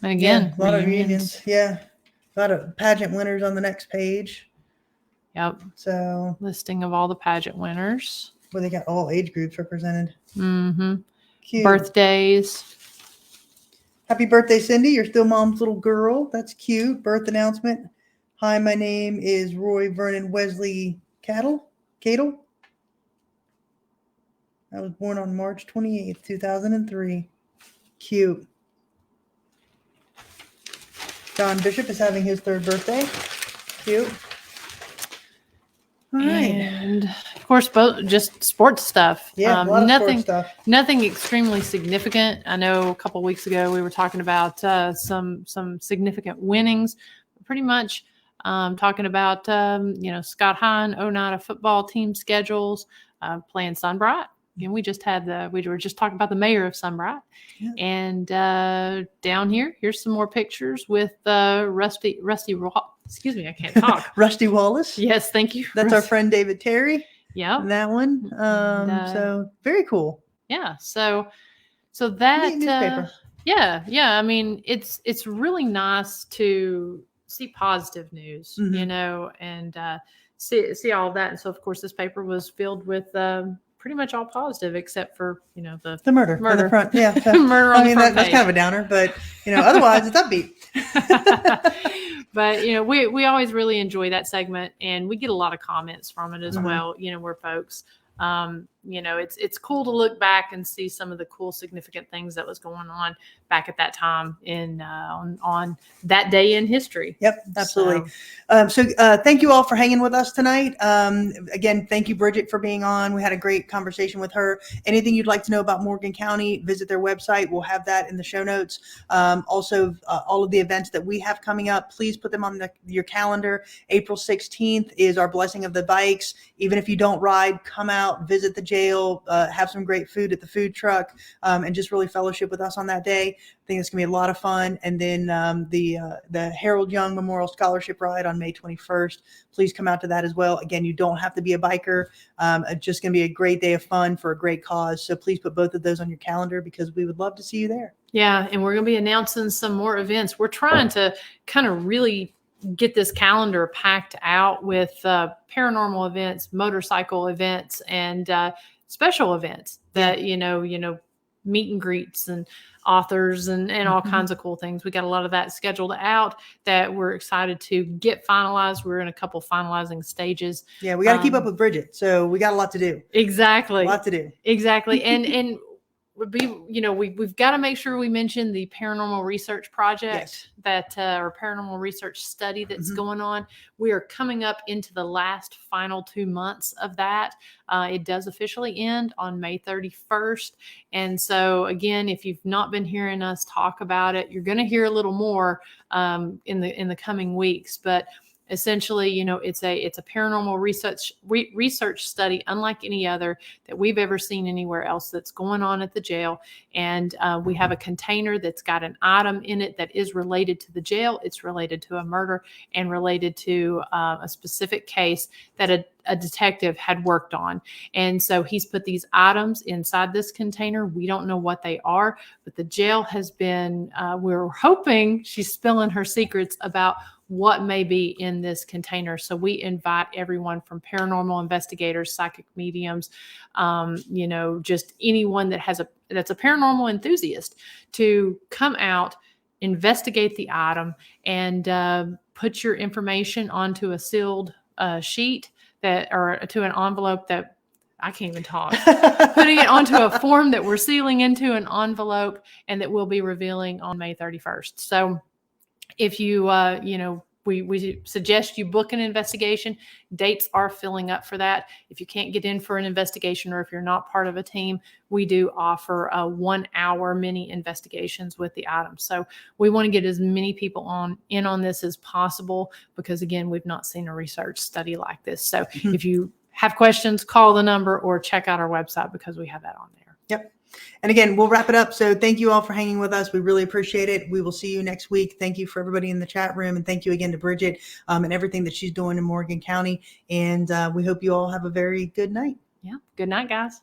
again, a lot of reunions. Yeah. A lot of pageant winners on the next page. Yep. So Listing of all the pageant winners. well, they got all age groups represented. Cute. Birthdays. Happy birthday, Cindy. You're still mom's little girl. That's cute. Birth announcement. Hi, my name is Roy Vernon Wesley Cattle. I was born on March 28th, 2003. Cute. John Bishop is having his 3rd birthday. Cute. All right. And of course, just sports stuff. Yeah, a lot of sports stuff. Nothing extremely significant. I know a couple weeks ago we were talking about some significant winnings. Pretty much talking about Scott Hine, Oneida football team schedules, playing Sunbright. Again, we were just talking about the mayor of Sunbright. Yeah. And down here's some more pictures with Rusty. Excuse me, I can't talk. Rusty Wallace. Yes, thank you. That's our friend David Terry. Yeah, that one. So very cool. Yeah. So that newspaper. Yeah. I mean, it's really nice to see positive news, and see all of that. And so, of course, this paper was filled with pretty much all positive, except for the murder on the front. Yeah, so, murder on the front that's kind of a downer, but otherwise it's upbeat. But we always really enjoy that segment, and we get a lot of comments from it as well. Where folks, it's cool to look back and see some of the cool, significant things that was going on back at that time on that day in history. Yep, absolutely. So thank you all for hanging with us tonight. Again, thank you, Bridget, for being on. We had a great conversation with her. Anything you'd like to know about Morgan County, visit their website. We'll have that in the show notes. Also, all of the events that we have coming up, please put them on your calendar. April 16th is our Blessing of the Bikes. Even if you don't ride, come out, visit the jail, have some great food at the food truck, and just really fellowship with us on that day. I think it's going to be a lot of fun. And then the Harold Young Memorial Scholarship Ride on May 21st. Please come out to that as well. Again, you don't have to be a biker. It's just going to be a great day of fun for a great cause. So please put both of those on your calendar because we would love to see you there. Yeah, and we're going to be announcing some more events. We're trying to kind of really get this calendar packed out with paranormal events, motorcycle events, and special events that, meet and greets and authors and all kinds of cool things. We got a lot of that scheduled out that we're excited to get finalized. We're in a couple finalizing stages. Yeah, we got to keep up with Bridget. So we got a lot to do. Exactly. A lot to do. Exactly. And we've got to make sure we mention the paranormal research project or paranormal research study that's going on. We are coming up into the last final 2 months of that. It does officially end on May 31st. And so again, if you've not been hearing us talk about it, you're going to hear a little more in the coming weeks, but Essentially, it's a paranormal research study unlike any other that we've ever seen anywhere else that's going on at the jail. And we have a container that's got an item in it that is related to the jail. It's related to a murder and related to a specific case that a detective had worked on. And so he's put these items inside this container. We don't know what they are, but the jail has been, we're hoping she's spilling her secrets about what may be in this container. So we invite everyone from paranormal investigators, psychic mediums, just anyone that's a paranormal enthusiast to come out, investigate the item, and put your information onto a sealed sheet or to an envelope that I can't even talk, putting it onto a form that we're sealing into an envelope and that we'll be revealing on May 31st. So if you, we suggest you book an investigation. Dates are filling up for that. If you can't get in for an investigation, or if you're not part of a team, we do offer 1 hour mini investigations with the items. So we want to get as many people in on this as possible, because again, we've not seen a research study like this. So if you have questions, call the number or check out our website, because we have that on there. Yep. And again, we'll wrap it up. So thank you all for hanging with us. We really appreciate it. We will see you next week. Thank you for everybody in the chat room. And thank you again to Bridget and everything that she's doing in Morgan County. And we hope you all have a very good night. Yeah. Good night, guys.